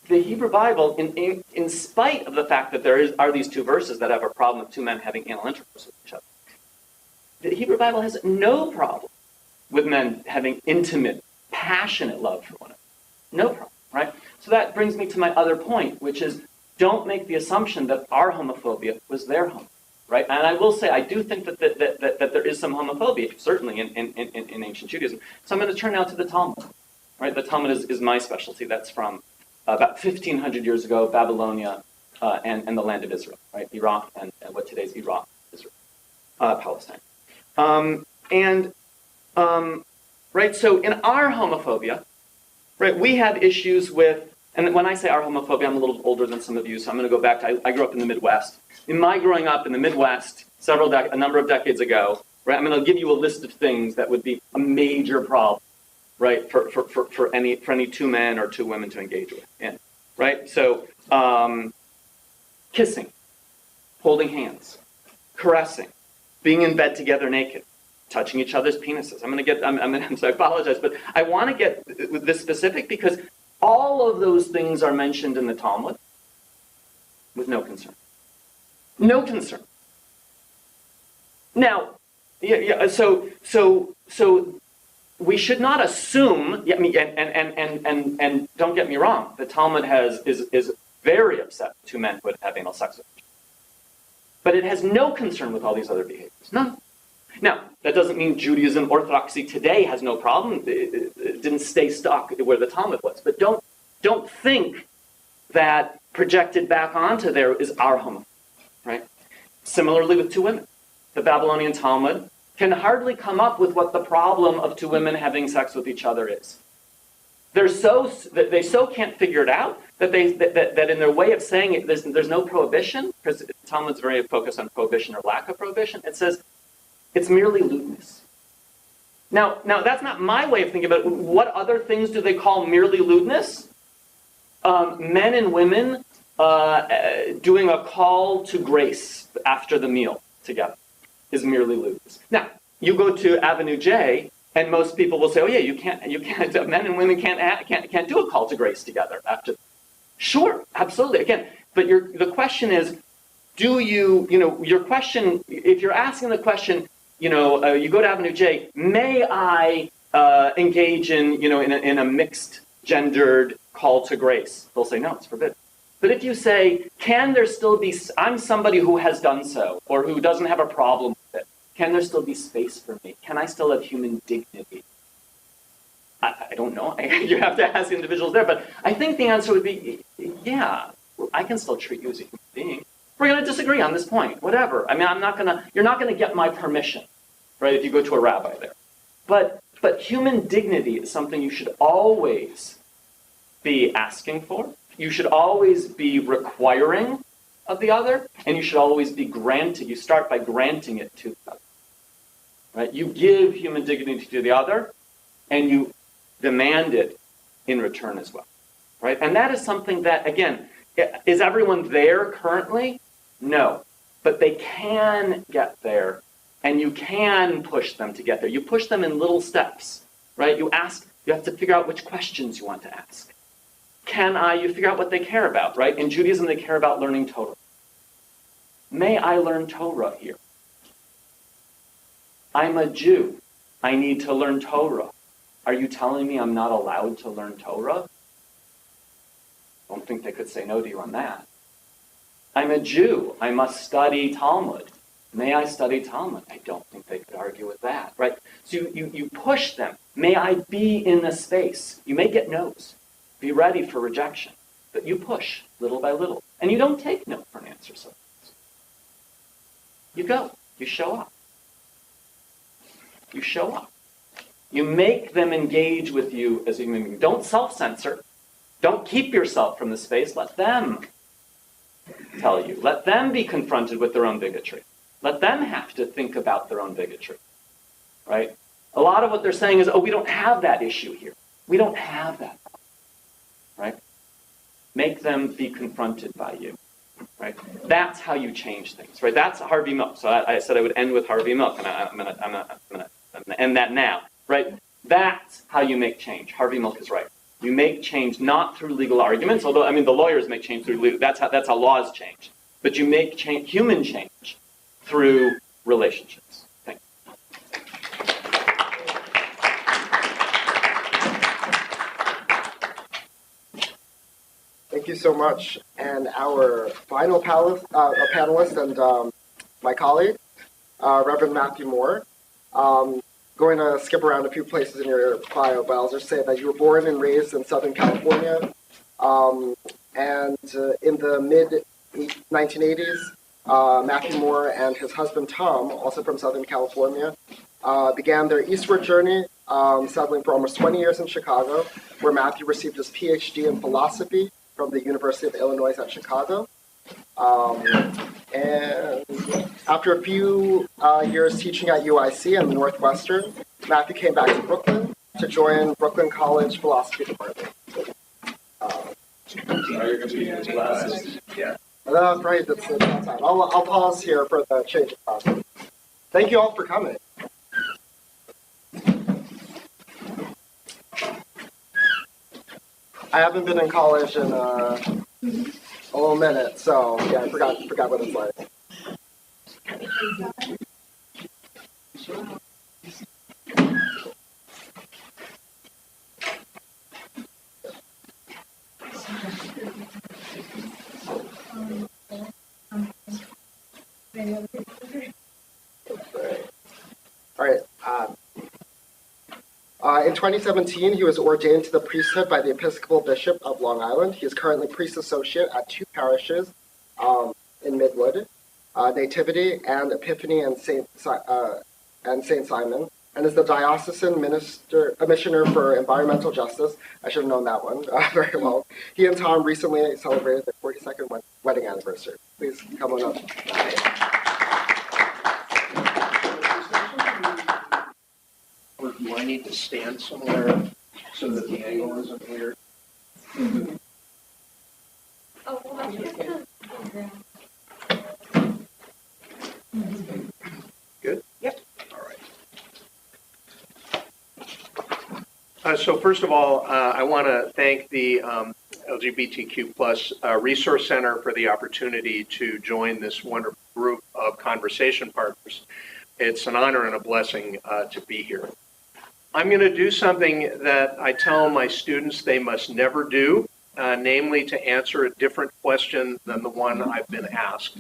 The Hebrew Bible, in spite of the fact that are these two verses that have a problem with two men having anal intercourse with each other, the Hebrew Bible has no problem with men having intimate, passionate love for one another. No problem, right? So that brings me to my other point, which is don't make the assumption that our homophobia was their homophobia. right? And I will say, I do think that there is some homophobia, certainly in ancient Judaism. So I'm going to turn now to the Talmud, right? The Talmud is my specialty. That's from about 1,500 years ago, Babylonia and the land of Israel, right? Iraq and what today's Iraq, Israel, Palestine. Right, so in our homophobia, right, we have issues with, and when I say our homophobia, I'm a little older than some of you, so I'm going to go back to, I grew up in the Midwest. In my growing up in the Midwest, a number of decades ago, right, I'm going to give you a list of things that would be a major problem, right, for any two men or two women to engage with, in, right? So, kissing, holding hands, caressing, being in bed together naked, touching each other's penises. So I apologize, but I want to get this specific because all of those things are mentioned in the Talmud with no concern. No concern. Now, so we should not assume. I mean, and don't get me wrong. The Talmud is very upset with two men who would have anal sex with each other, but it has no concern with all these other behaviors. None. Now, that doesn't mean Judaism, Orthodoxy today has no problem. It didn't stay stuck where the Talmud was. But don't think that projected back onto there is our homophobia, right? Similarly with two women. The Babylonian Talmud can hardly come up with what the problem of two women having sex with each other is. They so can't figure it out that in their way of saying it, there's no prohibition, because the Talmud's very focused on prohibition or lack of prohibition. It says, it's merely lewdness. Now that's not my way of thinking about it. What other things do they call merely lewdness? Men and women doing a call to grace after the meal together is merely lewdness. Now, you go to Avenue J, and most people will say, "Oh yeah, you can't. Men and women can't do a call to grace together after." Sure, absolutely. Again, but the question is, do your question? If you're asking the question, you go to Avenue J, may I engage in a mixed gendered call to grace? They'll say, no, it's forbidden. But if you say, can there still be, I'm somebody who has done so, or who doesn't have a problem with it, can there still be space for me? Can I still have human dignity? I don't know. You have to ask individuals there, but I think the answer would be, yeah, I can still treat you as a human being. We're going to disagree on this point, whatever. I mean, you're not going to get my permission, right, if you go to a rabbi there. But human dignity is something you should always be asking for. You should always be requiring of the other, and you should always be granting. You start by granting it to the other, right? You give human dignity to the other, and you demand it in return as well, right? And that is something that, again, is everyone there currently? No, but they can get there, and you can push them to get there. You push them in little steps, right? You have to figure out which questions you want to ask. You figure out what they care about, right? In Judaism, they care about learning Torah. May I learn Torah here? I'm a Jew. I need to learn Torah. Are you telling me I'm not allowed to learn Torah? I don't think they could say no to you on that. I'm a Jew. I must study Talmud. May I study Talmud? I don't think they could argue with that, right? So you push them. May I be in the space? You may get no's. Be ready for rejection. But you push little by little. And you don't take no for an answer sometimes. You go. You show up. You show up. You make them engage with you as a human being. Don't self-censor. Don't keep yourself from the space. Let them tell you. Let them be confronted with their own bigotry. Let them have to think about their own bigotry. Right? A lot of what they're saying is, oh, we don't have that issue here. We don't have that problem. Right? Make them be confronted by you. Right? That's how you change things. Right? That's Harvey Milk. So I said I would end with Harvey Milk, and I'm gonna end that now. Right? That's how you make change. Harvey Milk is right. You make change not through legal arguments, although I mean the lawyers make change through legal. That's how laws change. But you make change, human change, through relationships. Thank you. Thank you so much. And our final panelist and my colleague, Reverend Matthew Moore. Going to skip around a few places in your bio, but I'll just say that you were born and raised in Southern California, and in the mid-1980s, Matthew Moore and his husband Tom, also from Southern California, began their eastward journey, settling for almost 20 years in Chicago, where Matthew received his PhD in philosophy from the University of Illinois at Chicago. And after a few years teaching at UIC and Northwestern, Matthew came back to Brooklyn to join Brooklyn College Philosophy Department. You're going to be in his classes. Yeah. That's right, that's the time. I'll pause here for the change of topic. Thank you all for coming. I haven't been in college in a little minute, so yeah, I forgot what it's like. All right. In 2017, he was ordained to the priesthood by the Episcopal Bishop of Long Island. He is currently priest associate at two parishes in Midwood, Nativity and Epiphany and Saint Simon, and is the diocesan missioner for environmental justice. I should have known that one very well. He and Tom recently celebrated their 42nd wedding anniversary. Please come on up. Or do I need to stand somewhere so that the angle isn't weird? Good? Yep. All right. So first of all, I want to thank the LGBTQ plus Resource Center for the opportunity to join this wonderful group of conversation partners. It's an honor and a blessing to be here. I'm going to do something that I tell my students they must never do, namely to answer a different question than the one I've been asked.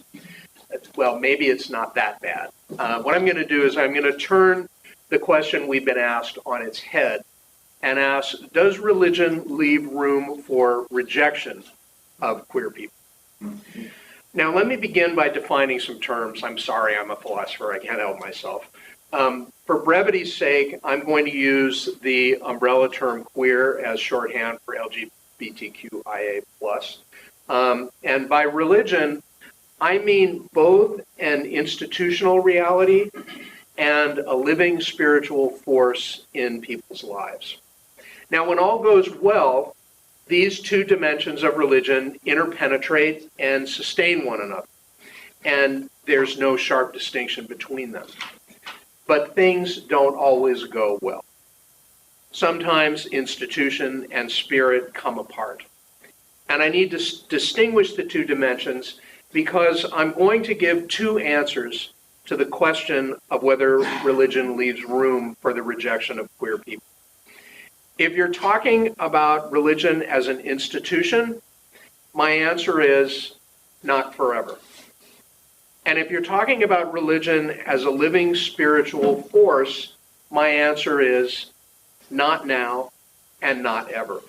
Well, maybe it's not that bad. What I'm going to do is I'm going to turn the question we've been asked on its head and ask, does religion leave room for rejection of queer people? Now, let me begin by defining some terms. I'm sorry, I'm a philosopher. I can't help myself. For brevity's sake, I'm going to use the umbrella term queer as shorthand for LGBTQIA+. And by religion, I mean both an institutional reality and a living spiritual force in people's lives. Now, when all goes well, these two dimensions of religion interpenetrate and sustain one another, and there's no sharp distinction between them. But things don't always go well. Sometimes institution and spirit come apart. And I need to distinguish the two dimensions because I'm going to give two answers to the question of whether religion leaves room for the rejection of queer people. If you're talking about religion as an institution, my answer is not forever. And if you're talking about religion as a living spiritual force, my answer is not now and not ever.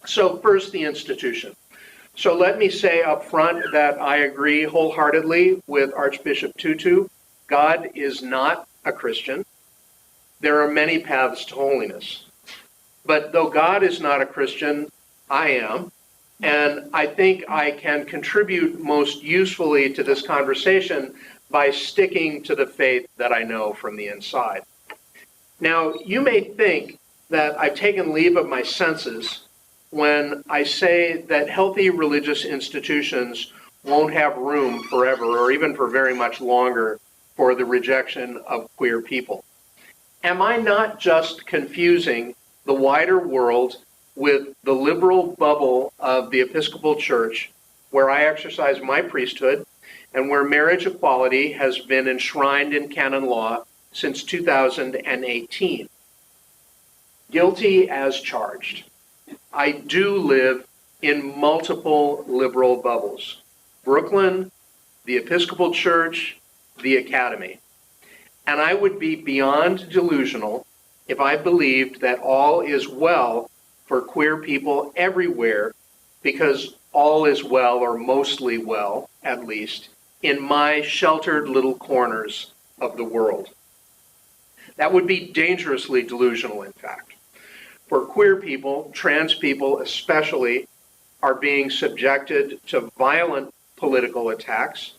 So first, the institution. So let me say up front that I agree wholeheartedly with Archbishop Tutu. God is not a Christian. There are many paths to holiness. But though God is not a Christian, I am. And I think I can contribute most usefully to this conversation by sticking to the faith that I know from the inside. Now, you may think that I've taken leave of my senses when I say that healthy religious institutions won't have room forever or even for very much longer for the rejection of queer people. Am I not just confusing the wider world with the liberal bubble of the Episcopal Church, where I exercise my priesthood and where marriage equality has been enshrined in canon law since 2018? Guilty as charged. I do live in multiple liberal bubbles. Brooklyn, the Episcopal Church, the Academy. And I would be beyond delusional if I believed that all is well for queer people everywhere, because all is well, or mostly well, at least, in my sheltered little corners of the world. That would be dangerously delusional, in fact. For queer people, trans people especially, are being subjected to violent political attacks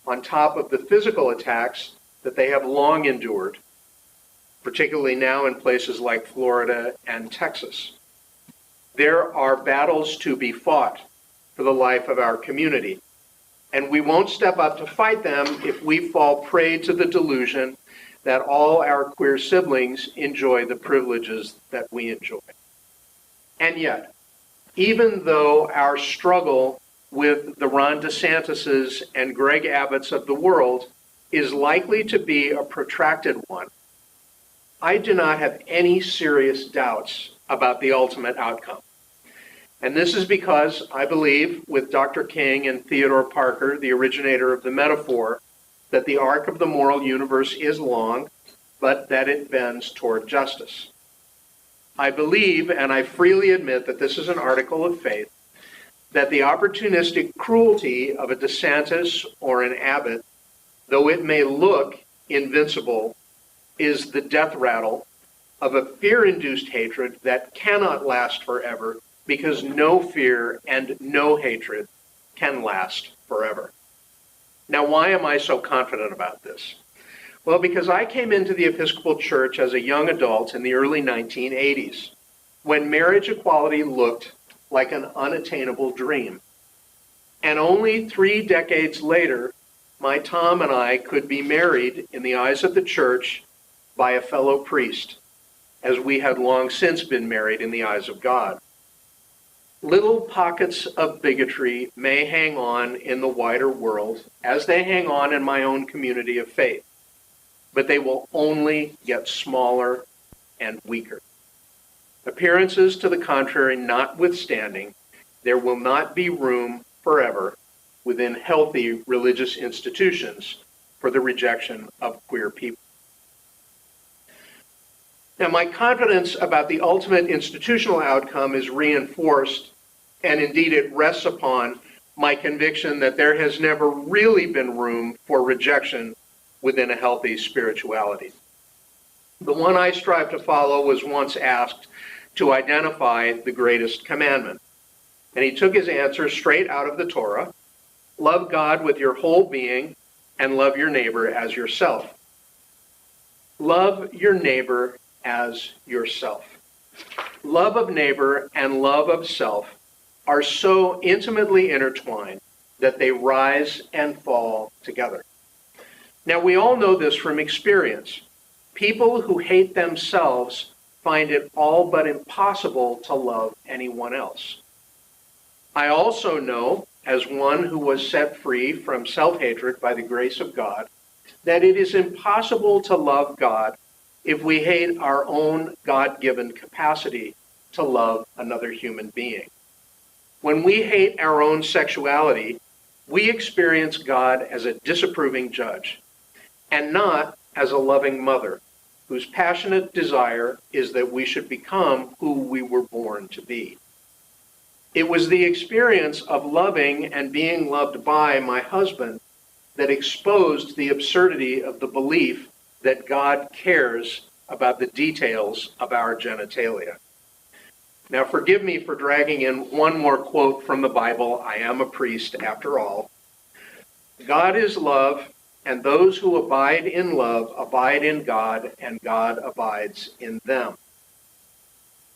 on top of the physical attacks that they have long endured, particularly now in places like Florida and Texas. There are battles to be fought for the life of our community, and we won't step up to fight them if we fall prey to the delusion that all our queer siblings enjoy the privileges that we enjoy. And yet, even though our struggle with the Ron DeSantis's and Greg Abbott's of the world is likely to be a protracted one, I do not have any serious doubts about the ultimate outcome. And this is because I believe, with Dr. King and Theodore Parker, the originator of the metaphor, that the arc of the moral universe is long, but that it bends toward justice. I believe, and I freely admit that this is an article of faith, that the opportunistic cruelty of a DeSantis or an Abbott, though it may look invincible, is the death rattle of a fear-induced hatred that cannot last forever, because no fear and no hatred can last forever. Now, why am I so confident about this? Well, because I came into the Episcopal Church as a young adult in the early 1980s, when marriage equality looked like an unattainable dream. And only 3 decades later, my Tom and I could be married in the eyes of the church by a fellow priest, as we had long since been married in the eyes of God. Little pockets of bigotry may hang on in the wider world, as they hang on in my own community of faith, but they will only get smaller and weaker. Appearances to the contrary notwithstanding, there will not be room forever within healthy religious institutions for the rejection of queer people. Now, my confidence about the ultimate institutional outcome is reinforced, and indeed it rests upon my conviction that there has never really been room for rejection within a healthy spirituality. The one I strive to follow was once asked to identify the greatest commandment, and he took his answer straight out of the Torah: love God with your whole being and love your neighbor as yourself. Love your neighbor as yourself. Love of neighbor and love of self are so intimately intertwined that they rise and fall together. Now, we all know this from experience. People who hate themselves find it all but impossible to love anyone else. I also know, as one who was set free from self-hatred by the grace of God, that it is impossible to love God if we hate our own God-given capacity to love another human being. When we hate our own sexuality, we experience God as a disapproving judge, and not as a loving mother, whose passionate desire is that we should become who we were born to be. It was the experience of loving and being loved by my husband that exposed the absurdity of the belief that God cares about the details of our genitalia. Now, forgive me for dragging in one more quote from the Bible. I am a priest, after all. God is love, and those who abide in love abide in God, and God abides in them.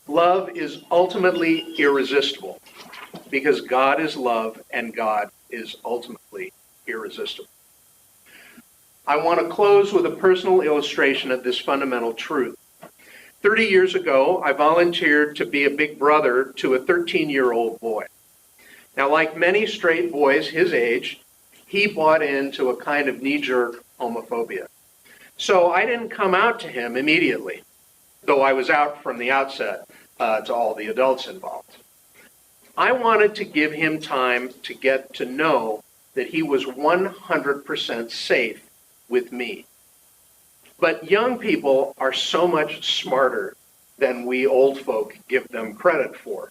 Love is ultimately irresistible, because God is love, and God is ultimately irresistible. I want to close with a personal illustration of this fundamental truth. 30 years ago, I volunteered to be a big brother to a 13-year-old boy. Now, like many straight boys his age, he bought into a kind of knee-jerk homophobia. So I didn't come out to him immediately, though I was out from the outset to all the adults involved. I wanted to give him time to get to know that he was 100% safe with me. But young people are so much smarter than we old folk give them credit for.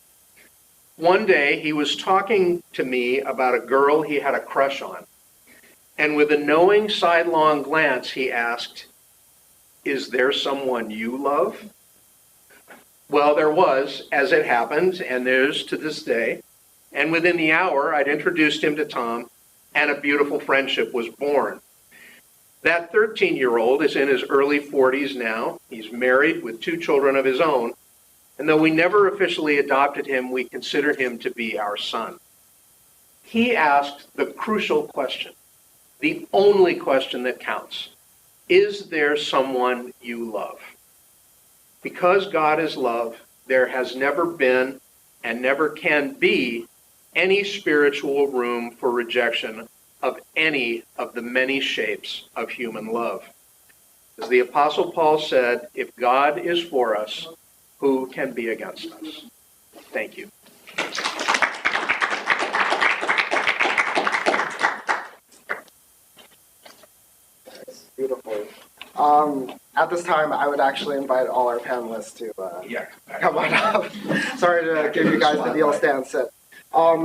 One day, he was talking to me about a girl he had a crush on. And with a knowing sidelong glance, he asked, "Is there someone you love?" Well, there was, as it happened, and there's to this day. And within the hour, I'd introduced him to Tom, and a beautiful friendship was born. That 13-year-old is in his early 40s now. He's married with 2 children of his own. And though we never officially adopted him, we consider him to be our son. He asked the crucial question, the only question that counts. Is there someone you love? Because God is love, there has never been and never can be any spiritual room for rejection of any of the many shapes of human love. As the Apostle Paul said, if God is for us, who can be against us? Thank you. That's beautiful. At this time, I would actually invite all our panelists to come on up. Sorry to give you guys the Neil stand sit. I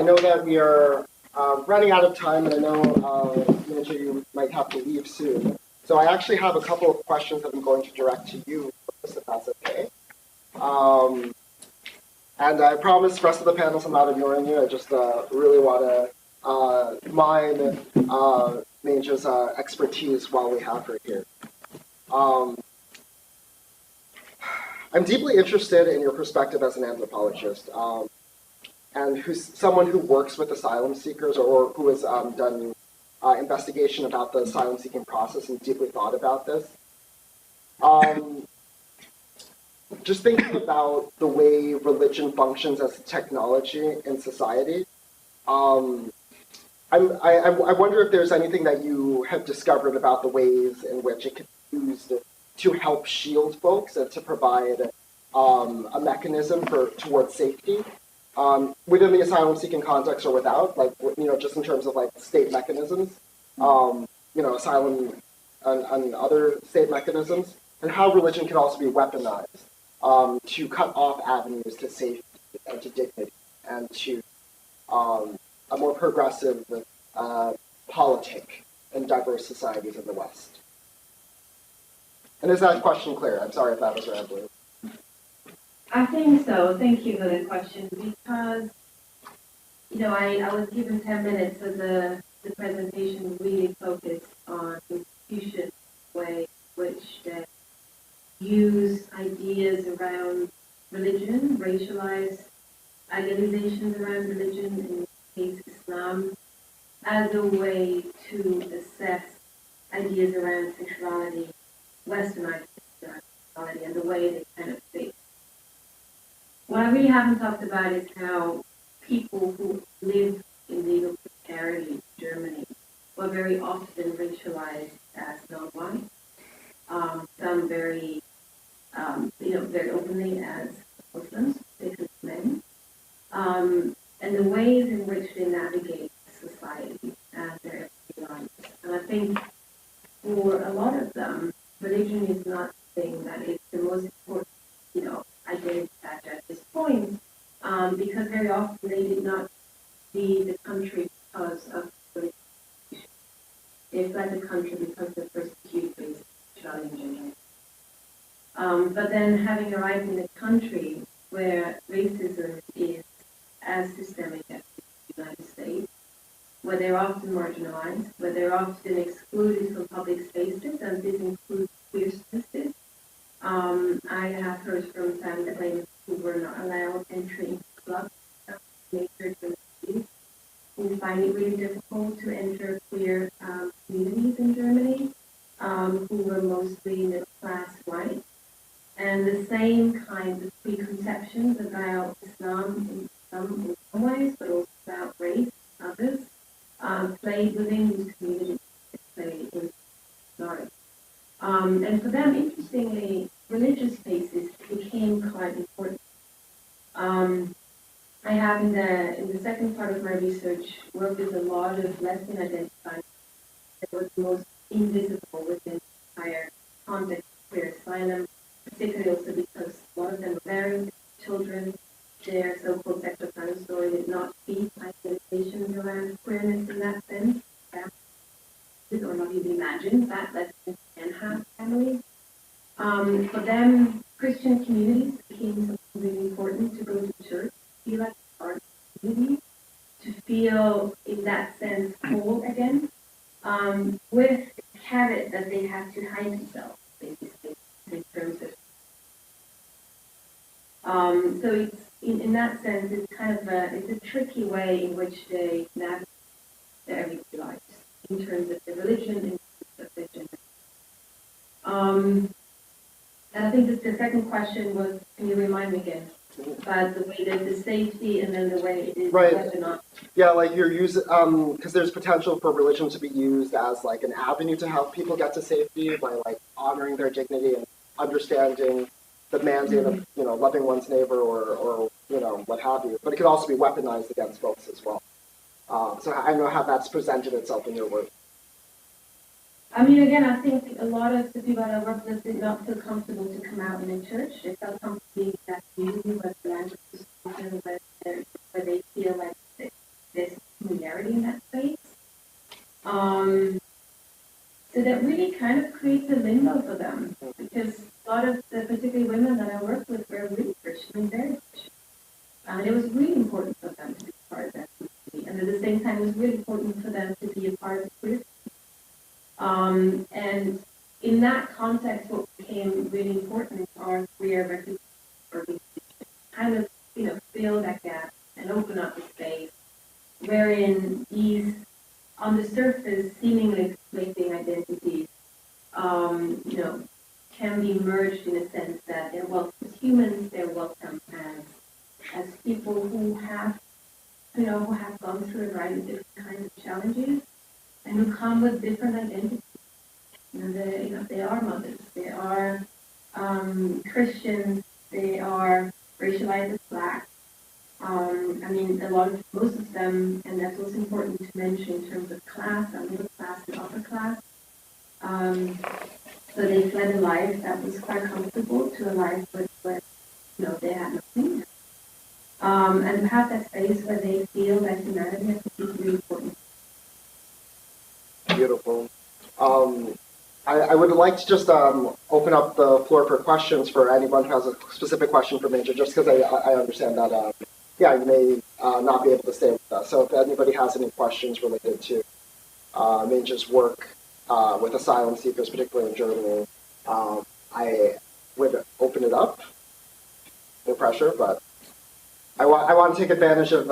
know that we are running out of time, and I know Ninja, you might have to leave soon. So I actually have a couple of questions that I'm going to direct to you, if that's okay. And I promise the rest of the panels I'm not ignoring you. I just really want to mine Ninja's expertise while we have her here. I'm deeply interested in your perspective as an anthropologist, and who's someone who works with asylum seekers or who has done investigation about the asylum-seeking process and deeply thought about this. Just thinking about the way religion functions as a technology in society, I wonder if there's anything that you have discovered about the ways in which it could be used to help shield folks and to provide a mechanism towards safety within the asylum-seeking context or without, like, just in terms of like state mechanisms, asylum and other state mechanisms, and how religion can also be weaponized to cut off avenues to safety and to dignity and to a more progressive politic in diverse societies in the West. And is that question clear? I'm sorry if that was rambling. I think so. Thank you for the question, because, I was given 10 minutes, so the presentation really focused on institutions, way which they use ideas around religion, racialized idealizations around religion, in this case Islam, as a way to assess ideas around sexuality, westernized sexuality, and the way they kind of fit. What I really haven't talked about is how people who live in legal precarity in Germany were very often racialized as non-white. Some very, very openly as Muslims, because men. And the ways in which they navigate society and their everyday lives. And I think for a lot of them, religion is not the thing that is the most important, identity factor at this point, because very often they did not leave the country because of religion. They fled the country because of persecuted based in general. But then having arrived in a country where racism is as systemic as the United States, where they're often marginalized, where they're often excluded from public spaces, and this includes queer spaces. I have heard from family members who were not allowed entry into clubs, who find it really difficult to enter queer communities in Germany, who were mostly middle class white. And the same kinds of preconceptions about Islam in some ways, but also about race and others, played within these communities, played in Norway. And for them, interestingly, religious spaces became quite important. I have in the second part of my research, worked with a lot of lesbian identified that was most invisible within the entire context of queer asylum, particularly also because a lot of them were married, children, their so-called sexual family story did not feed identifications around queerness in that sense, or not even imagine that lesbians can have families. For them, Christian communities became something really important to go to church, feel like part of the community, to feel in that sense whole again, with the caveat that they have to hide themselves, basically, in terms of. So it's in that sense, it's kind of it's a tricky way in which they navigate their everyday lives in terms of their religion, in terms of their gender. And I think that the second question was, can you remind me again, about the way that the safety and then the way it is Right. or not. Yeah, like you're using, because there's potential for religion to be used as like an avenue to help people get to safety by like honoring their dignity and understanding the mandate of, loving one's neighbor or what have you. But it could also be weaponized against folks as well. So I know how that's presented itself in your work. I mean, again, I think a lot of the people that I work with did not feel comfortable to come out in a church. They felt comfortable being in that community where the language is spoken, where they feel like there's familiarity in that space. So that really kind of creates a limbo for them, because a lot of the particularly women that I work with were really Christian and very Christian. And it was really important for them to be part of that community. And at the same time, it was really important for them to be a part of the queer community. And in that context, what became really important are queer refugee organizations, kind of, fill that gap and open up a space wherein these, on the surface, seemingly conflicting identities, can be merged in a sense that they're welcome as humans, they're welcome as people who have gone through a variety of different kinds of challenges and who come with different identities. They are mothers, they are Christians, they are racialized as Black. Most of them, and that's also important to mention in terms of class, middle class and upper class. So they fled a life that was quite comfortable to a life where they had nothing. And to have that space where they feel that humanity is really important. Beautiful. I would like to just open up the floor for questions for anyone who has a specific question for Minja, just because I understand that, you may not be able to stay with us. So if anybody has any questions related to Minja's work with asylum seekers, particularly in Germany, I would open it up. No pressure, but I want to take advantage of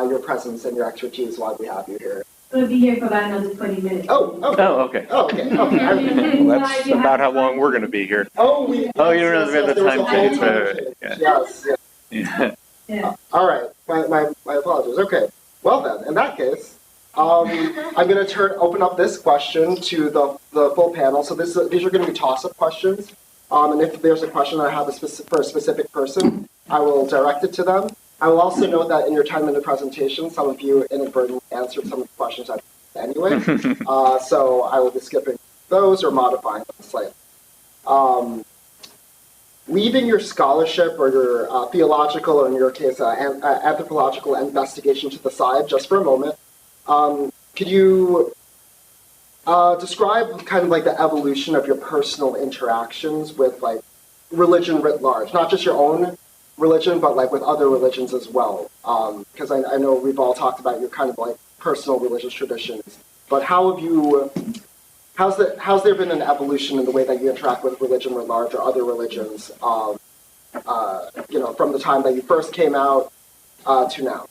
your presence and your expertise while we have you here. I'm going to be here for about another 20 minutes. Oh, okay. Oh, Oh, okay. okay. Okay. Well, that's about how long we're going to be here. Oh, you don't know we have the time change. Yes. Yeah. Yeah. All right. My apologies. Okay. Well then, in that case, I'm going to open up this question to the full panel. So these are going to be toss-up questions. And if there's a question I have for a specific person, I will direct it to them. I will also note that in your time in the presentation, some of you inadvertently answered some of the questions I anyway. So I will be skipping those or modifying them slightly. Leaving your scholarship or your theological, or in your case, anthropological investigation to the side just for a moment, could you describe kind of like the evolution of your personal interactions with like religion writ large, not just your own religion, but like with other religions as well? Because I know we've all talked about your kind of like personal religious traditions, but how's there been an evolution in the way that you interact with religion writ large or other religions, from the time that you first came out to now?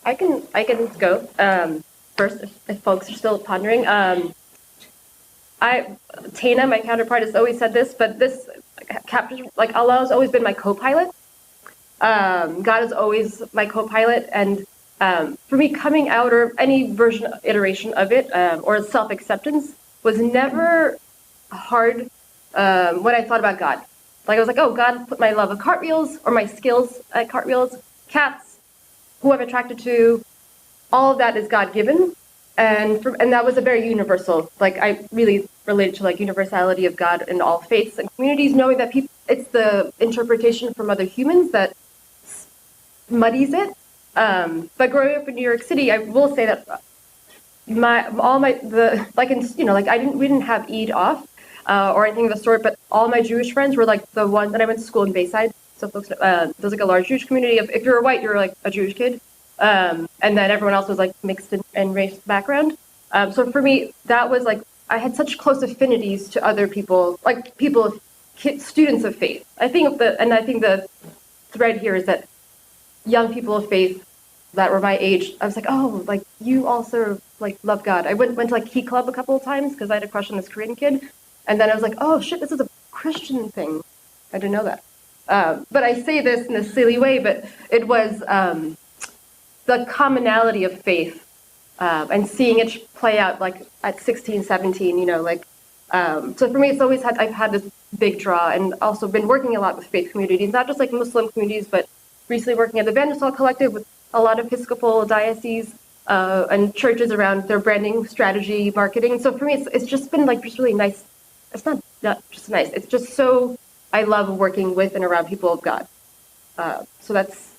I can go first if folks are still pondering. Tana, my counterpart, has always said this, but this captures, like, Allah has always been my co-pilot. God is always my co-pilot, and for me, coming out or any iteration of it, or self-acceptance, was never hard when I thought about God. Like I was like, oh, God put my love of cartwheels or my skills at cartwheels, cats, who I'm attracted to, all of that is God-given. And that was a very universal, like I really relate to like universality of God in all faiths and communities, knowing that people, it's the interpretation from other humans that muddies it. But growing up in New York City, I will say that we didn't have Eid off or anything of the sort, but all my Jewish friends were like the ones, and I went to school in Bayside, so folks, there's like a large Jewish community. If you're white, you're like a Jewish kid. And then everyone else was like mixed in race background. So for me, that was like, I had such close affinities to other people, like students of faith. I think the thread here is that young people of faith that were my age, I was like, oh, like you also like love God. I went to like Key Club a couple of times because I had a crush on this Korean kid. And then I was like, oh shit, this is a Christian thing. I didn't know that. But I say this in a silly way, but it was, the commonality of faith and seeing it play out like at 16, 17, so for me, I've had this big draw and also been working a lot with faith communities, not just like Muslim communities, but recently working at the Vandasol Collective with a lot of Episcopal dioceses and churches around their branding strategy, marketing. So for me, it's just been like just really nice. It's not just nice. It's just so, I love working with and around people of God. So that's,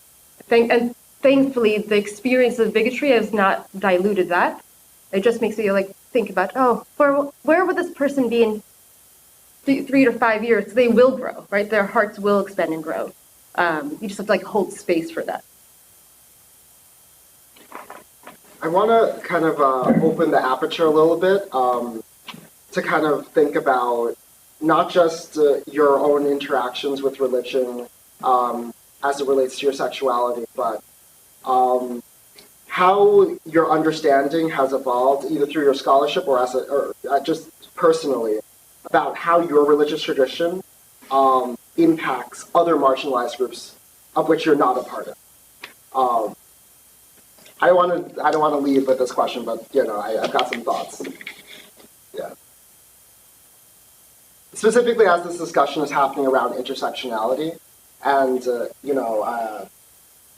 thankfully, the experience of bigotry has not diluted that. It just makes me like think about, where would this person be in 3 to 5 years? They will grow, right? Their hearts will expand and grow. You just have to like hold space for that. I want to kind of open the aperture a little bit to kind of think about not just your own interactions with religion as it relates to your sexuality, but how your understanding has evolved, either through your scholarship or just personally, about how your religious tradition impacts other marginalized groups of which you're not a part of. I don't want to lead with this question, but I've got some thoughts. Yeah. Specifically, as this discussion is happening around intersectionality, and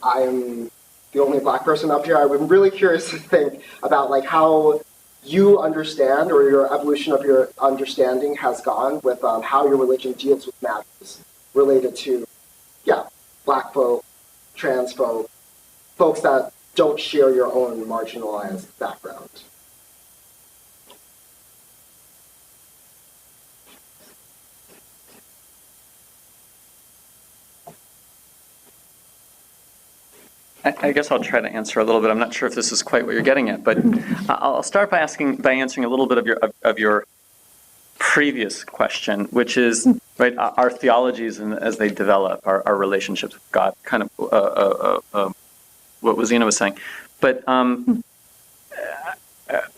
I am the only Black person up here. I'm really curious to think about like how you understand, or your evolution of your understanding has gone with how your religion deals with matters related to, Black folk, trans folk, folks that don't share your own marginalized background. I guess I'll try to answer a little bit. I'm not sure if this is quite what you're getting at, but I'll start by answering a little bit of your previous question, which is right our theologies and as they develop, our relationships with God, kind of what Zena was saying. But I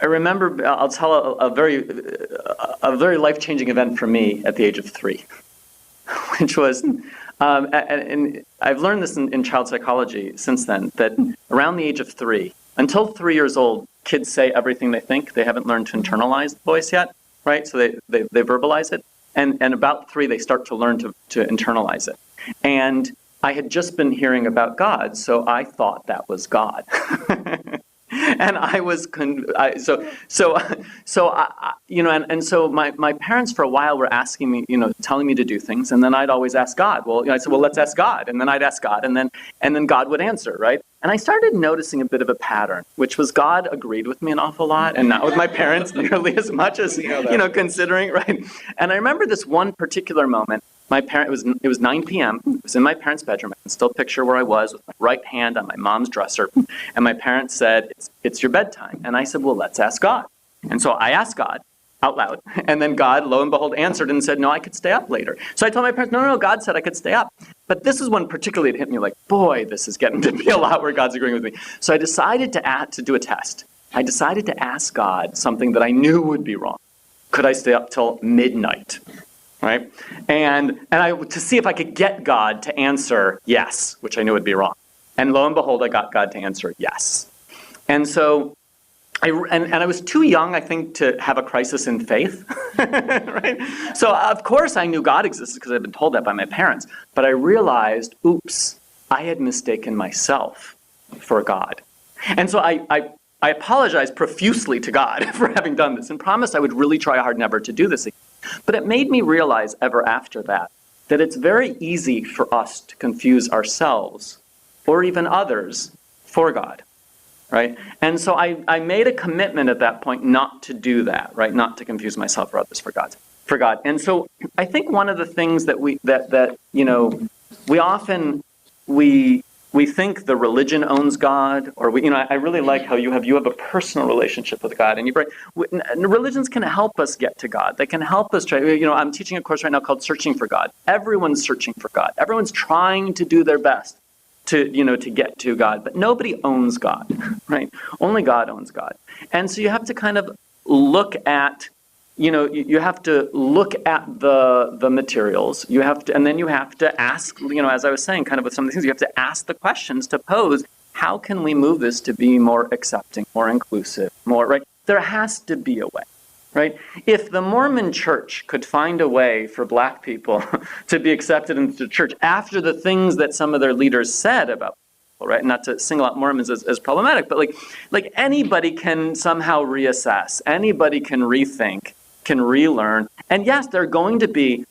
remember I'll tell a very life-changing event for me at the age of 3, which was. And I've learned this in child psychology since then, that around the age of 3, until 3 years old, kids say everything they think. They haven't learned to internalize the voice yet, right? So they verbalize it. And about 3, they start to learn to internalize it. And I had just been hearing about God, so I thought that was God. And I was, so my parents for a while were asking me, telling me to do things, and then I'd always ask God. Well, I said, well, let's ask God, and then I'd ask God, and then God would answer, right? And I started noticing a bit of a pattern, which was God agreed with me an awful lot, and not with my parents nearly as much as considering, right? And I remember this one particular moment. It was 9 p.m. It was in my parents' bedroom. I can still picture where I was with my right hand on my mom's dresser. And my parents said, it's your bedtime. And I said, well, let's ask God. And so I asked God out loud. And then God, lo and behold, answered and said, no, I could stay up later. So I told my parents, no, God said I could stay up. But this is when particularly it hit me like, boy, this is getting to be a lot where God's agreeing with me. So I decided to do a test. I decided to ask God something that I knew would be wrong. Could I stay up till midnight? Right? And to see if I could get God to answer yes, which I knew would be wrong. And lo and behold, I got God to answer yes. And so and I was too young, I think, to have a crisis in faith, right? So of course I knew God existed because I'd been told that by my parents. But I realized, oops, I had mistaken myself for God. And so I apologized profusely to God for having done this and promised I would really try hard never to do this again. But it made me realize ever after that it's very easy for us to confuse ourselves or even others for God, right? And so I made a commitment at that point not to do that, right? Not to confuse myself or others for God. And so I think one of the things that we often think the religion owns God, or I really like how you have a personal relationship with God, and religions can help us get to God. They can help us try. I'm teaching a course right now called Searching for God. Everyone's searching for God. Everyone's trying to do their best to get to God, but nobody owns God, right? Only God owns God. And so you have to kind of look at, you have to look at the materials. And then you have to ask, as I was saying, kind of with some of these things, you have to ask the questions to pose, how can we move this to be more accepting, more inclusive, more, right? There has to be a way. Right? If the Mormon church could find a way for black people to be accepted into the church after the things that some of their leaders said about people, right? Not to single out Mormons as problematic, but like anybody can somehow reassess, anybody can rethink, can relearn. And yes, there are going to be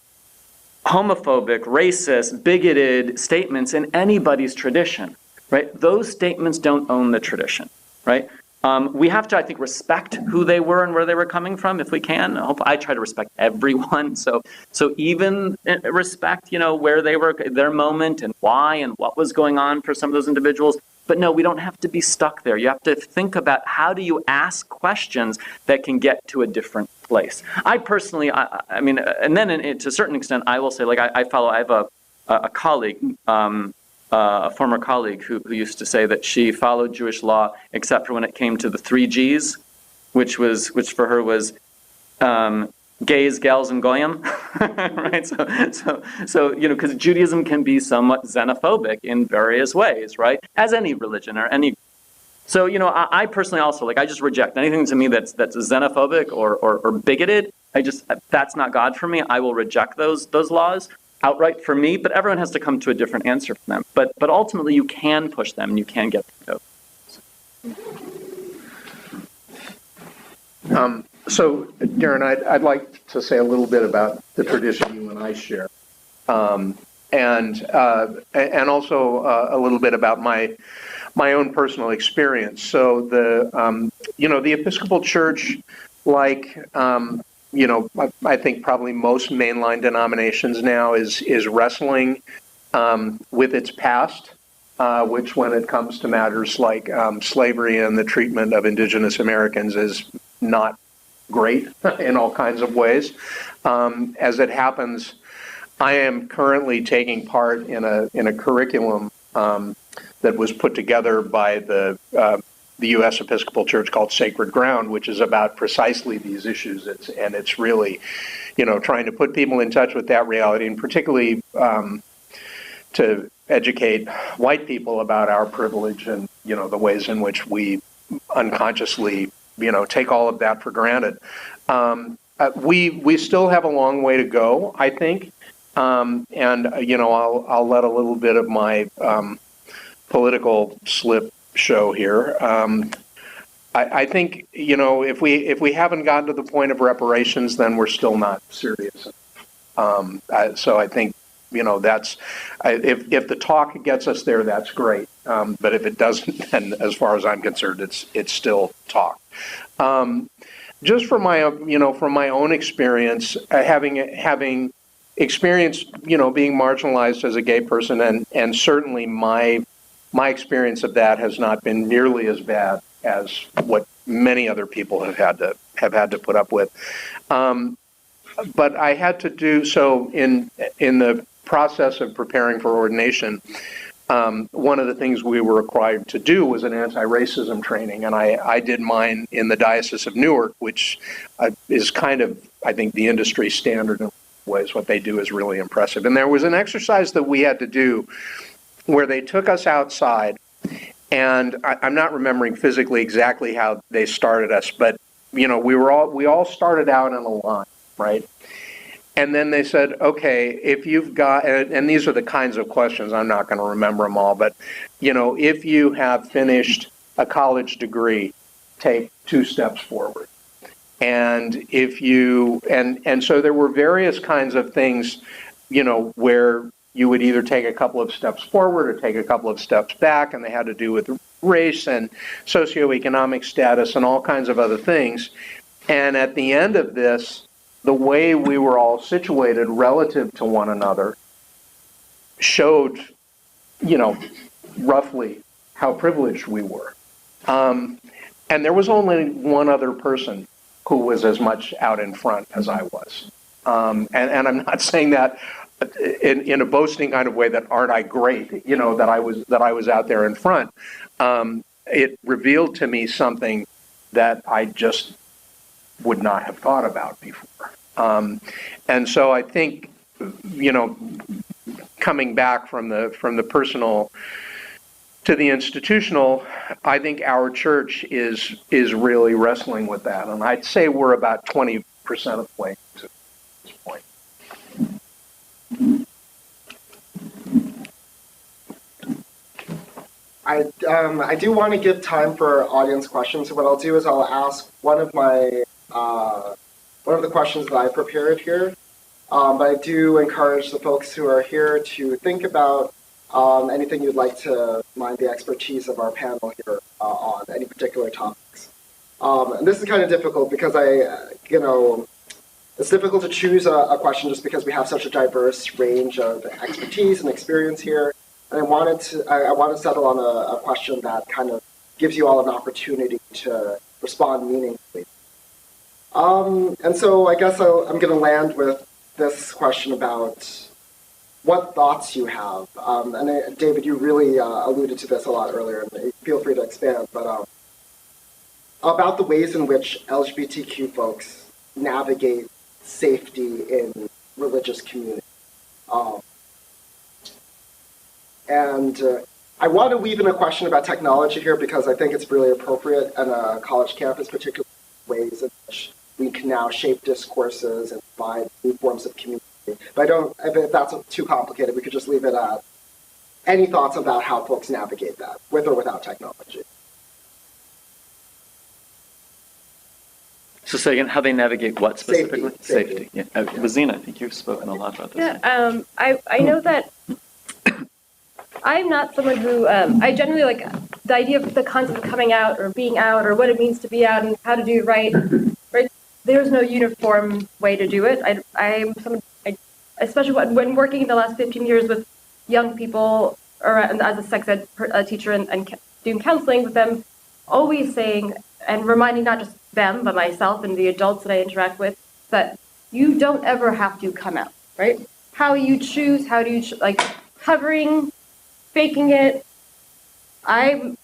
homophobic, racist, bigoted statements in anybody's tradition, right? Those statements don't own the tradition, right? We have to, I think, respect who they were and where they were coming from, if we can. I try to respect everyone. So even respect, where they were, their moment, and why, and what was going on for some of those individuals. But no, we don't have to be stuck there. You have to think about, how do you ask questions that can get to a different place. I personally, I mean, and then to a certain extent, I will say, like, I have a colleague, a former colleague who used to say that she followed Jewish law except for when it came to the 3 Gs, which for her was gays, gals, and goyim, right? So because Judaism can be somewhat xenophobic in various ways, right? As any religion or any. So I personally also, I just reject anything to me that's xenophobic or bigoted. That's not God for me. I will reject those laws outright for me, but everyone has to come to a different answer from them. But ultimately, you can push them and you can get them to. So, Darren, I'd like to say a little bit about the tradition you and I share, and also a little bit about my own personal experience. So the Episcopal Church, I think probably most mainline denominations now is wrestling with its past, which when it comes to matters like slavery and the treatment of indigenous Americans is not great in all kinds of ways. As it happens, I am currently taking part in a curriculum that was put together by the U.S. Episcopal Church called Sacred Ground, which is about precisely these issues. It's really, trying to put people in touch with that reality, and particularly to educate white people about our privilege and, the ways in which we unconsciously, take all of that for granted. We still have a long way to go, I think. And, I'll let a little bit of my political slip show here. I think, if we haven't gotten to the point of reparations, then we're still not serious. So I think, that's, if the talk gets us there, that's great. But if it doesn't, then as far as I'm concerned, it's still talk. Just from my own experience, having experienced, being marginalized as a gay person, and certainly my experience of that has not been nearly as bad as what many other people have had to put up with. But I had to do so in the process of preparing for ordination. One of the things we were required to do was an anti-racism training, and I did mine in the Diocese of Newark, which is kind of, I think, the industry standard in ways. What they do is really impressive. And there was an exercise that we had to do where they took us outside And I'm not remembering physically exactly how they started us, but we all started out in a line, right? And then they said, okay, if you've got, and these are the kinds of questions, I'm not going to remember them all, but, if you have finished a college degree, take 2 steps forward. And and so there were various kinds of things, where you would either take a couple of steps forward or take a couple of steps back, and they had to do with race and socioeconomic status and all kinds of other things. And at the end of this, the way we were all situated relative to one another showed, roughly how privileged we were. And there was only one other person who was as much out in front as I was. And I'm not saying that in a boasting kind of way that aren't I great, that I was out there in front. It revealed to me something that I just would not have thought about before. And so I think, coming back from the personal to the institutional, I think our church is really wrestling with that. And I'd say we're about 20% of the way to this point. I do want to give time for audience questions. So what I'll do is I'll ask one of the questions that I prepared here. But I do encourage the folks who are here to think about anything you'd like to mine the expertise of our panel here on any particular topics. And this is kind of difficult because it's difficult to choose a question just because we have such a diverse range of expertise and experience here. And I want to settle on a question that kind of gives you all an opportunity to respond meaningfully. And so I guess I'm going to land with this question about what thoughts you have. And David, you really alluded to this a lot earlier, and feel free to expand, but about the ways in which LGBTQ folks navigate safety in religious community. And I want to weave in a question about technology here because I think it's really appropriate on a college campus, particularly ways in which we can now shape discourses and provide new forms of community. But if that's too complicated, we could just leave it at any thoughts about how folks navigate that, with or without technology. So say again, how they navigate what specifically? Safety. Yeah. Bazina, I think you've spoken a lot about this. Yeah, I know that I'm not someone who, I generally like the idea of the concept of coming out or being out or what it means to be out and how to do right. There's no uniform way to do it. I'm someone, especially when working in the last 15 years with young people or as a sex ed teacher and doing counseling with them, always saying and reminding not just them, but myself and the adults that I interact with, that you don't ever have to come out, right? How you choose, how do you, covering, faking it. My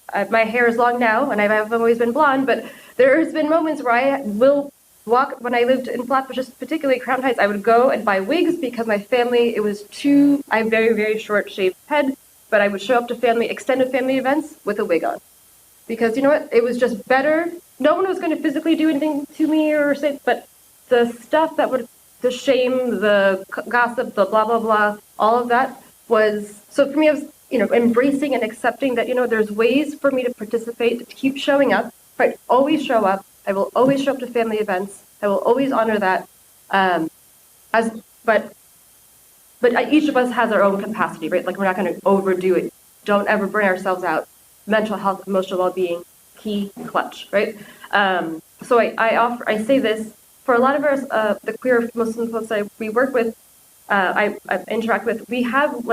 hair is long now, and I've always been blonde, but there's been moments where I will walk, when I lived in Flatbush, particularly Crown Heights, I would go and buy wigs because my family, I have very, very short shaved head, but I would show up to extended family events with a wig on. Because you know what, it was just better. No one was going to physically do anything to me or say, but the stuff that the shame, the gossip, the blah, blah, blah, all of that was, so for me, I was, embracing and accepting that, there's ways for me to participate, to keep showing up, right? Always show up. I will always show up to family events. I will always honor that. But each of us has our own capacity, right? Like we're not going to overdo it. Don't ever burn ourselves out. Mental health, emotional well-being, key, clutch, right? So I say this for a lot of our the queer Muslim folks that we work with, I interact with. We have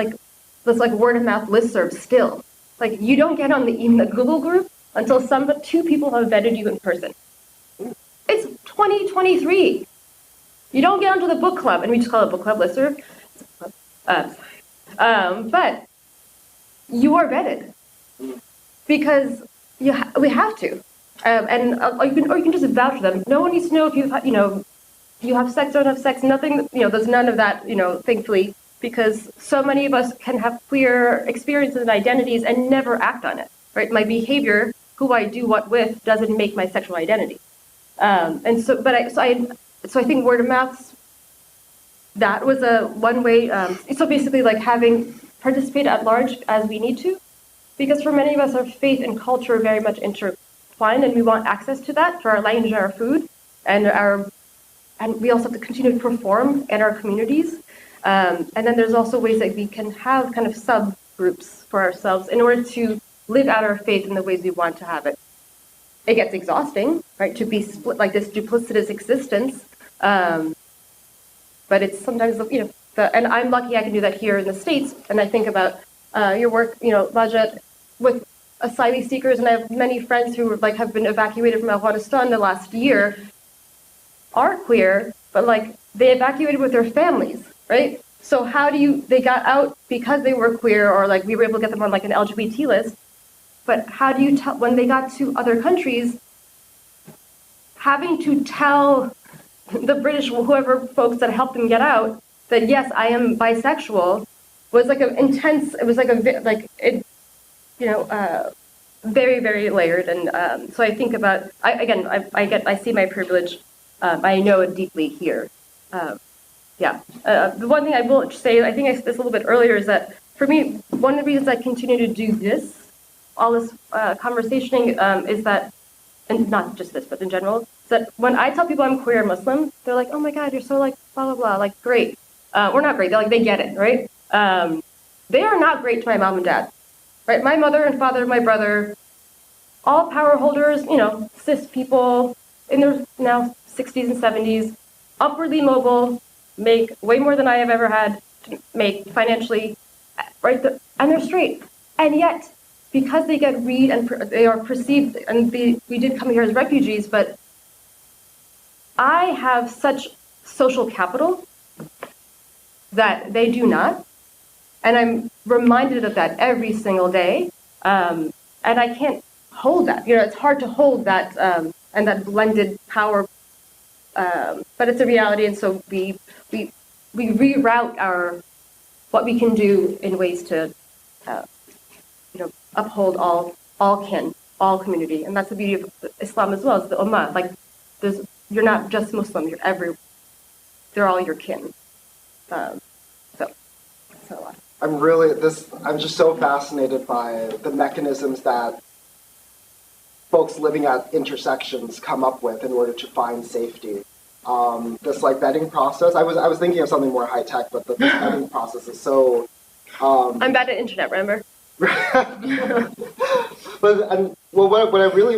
this word of mouth listserv still. Like you don't get on even the Google group until two people have vetted you in person. It's 2023. You don't get onto the book club, and we just call it book club listserv. But you are vetted because we have to, or you can just vouch for them. No one needs to know if you have sex or don't have sex. Nothing. There's none of that. Thankfully, because so many of us can have queer experiences and identities and never act on it. right? My behavior, who I do what with, doesn't make my sexual identity. And so, so I think word of mouth, that was a one way. So basically, like having participate at large as we need to, because for many of us, our faith and culture are very much intertwined, and we want access to that, to our language and our food, and we also have to continue to perform in our communities. And then there's also ways that we can have kind of subgroups for ourselves in order to live out our faith in the ways we want to have it. It gets exhausting, right, to be split like this duplicitous existence. But it's sometimes, and I'm lucky I can do that here in the States. And I think about your work, Majed, with asylum seekers, and I have many friends who have been evacuated from Afghanistan the last year, are queer, but they evacuated with their families, right? So how do they got out because they were queer, or we were able to get them on an LGBT list, but how do you tell, when they got to other countries, having to tell the British, whoever folks that helped them get out, that yes, I am bisexual, was an intense, it was very, very layered. And so I think about, I see my privilege, I know it deeply here. The one thing I will say, I think I said this a little bit earlier, is that for me, one of the reasons I continue to do all this conversationing is that, and not just this, but in general, is that when I tell people I'm queer and Muslim, they're like, oh my God, you're so blah, blah, blah, great. We're not great, they get it, right? They are not great to my mom and dad, right? My mother and father, my brother, all power holders, cis people in their now 60s and 70s, upwardly mobile, make way more than I have ever had to make financially, right? And they're straight. And yet, because they get read and they are perceived, and we did come here as refugees, but I have such social capital that they do not. And I'm reminded of that every single day. And I can't hold that. It's hard to hold that and that blended power. But it's a reality, and so we reroute what we can do in ways to uphold all kin, all community, and that's the beauty of Islam as well as the Ummah. You're not just Muslim; they're all your kin. So I'm just so fascinated by the mechanisms that folks living at intersections come up with in order to find safety. This vetting process. I was thinking of something more high tech, but the vetting process is so. I'm bad at internet, remember?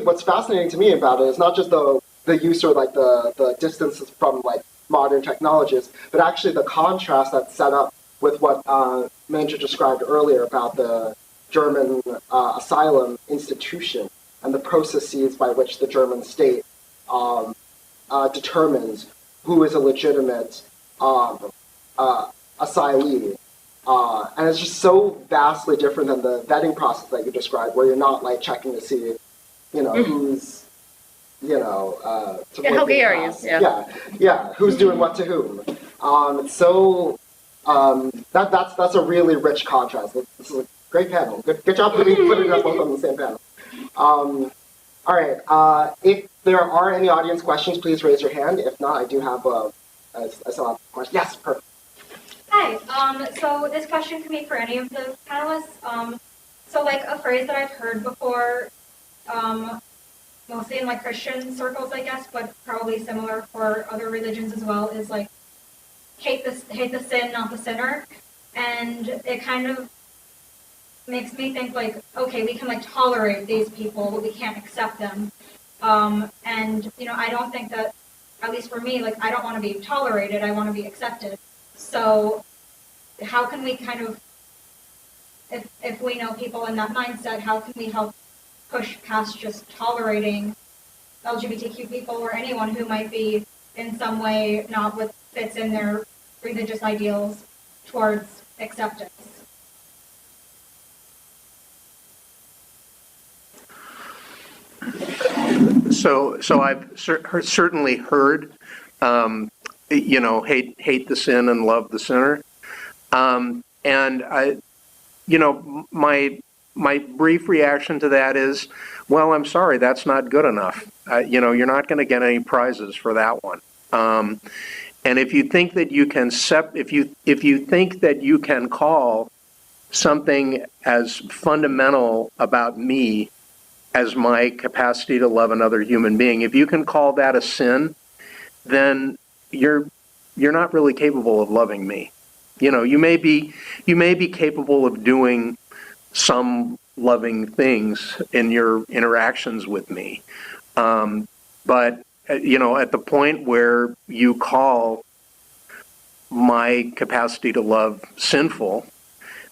What's fascinating to me about it is not just the use or the distances from modern technologies, but actually the contrast that's set up with what Manja described earlier about the German asylum institution and the processes by which the German state determines who is a legitimate asylee. And it's just so vastly different than the vetting process that you described, where you're not checking to see, who's, how gay are you? Yeah, who's doing what to whom. It's so that's a really rich contrast. This is a great panel. Good job putting us both on the same panel. All right. If there are any audience questions, please raise your hand. If not, I do have I still have a question. Yes, perfect. Hi. So this question can be for any of the panelists. So a phrase that I've heard before, mostly in Christian circles, I guess, but probably similar for other religions as well, is hate the sin, not the sinner. And it kind of makes me think okay, we can tolerate these people, but we can't accept them. And I don't think that, at least for me, I don't want to be tolerated, I want to be accepted. So how can we kind of, if we know people in that mindset, how can we help push past just tolerating LGBTQ people or anyone who might be in some way not what fits in their religious ideals towards acceptance? So I've certainly heard, hate the sin and love the sinner. And I, my brief reaction to that is, well, I'm sorry, that's not good enough. You're not going to get any prizes for that one. And if you think that you can if you think that you can call something as fundamental about me as my capacity to love another human being, if you can call that a sin, then you're not really capable of loving me. You may be capable of doing some loving things in your interactions with me, but at the point where you call my capacity to love sinful,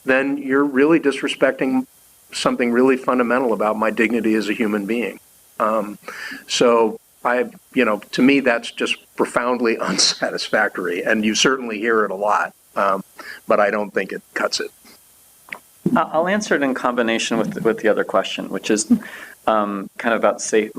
then you're really disrespecting something really fundamental about my dignity as a human being. So to me, that's just profoundly unsatisfactory, and you certainly hear it a lot, but I don't think it cuts it. I'll answer it in combination with the other question, which is kind of about safety.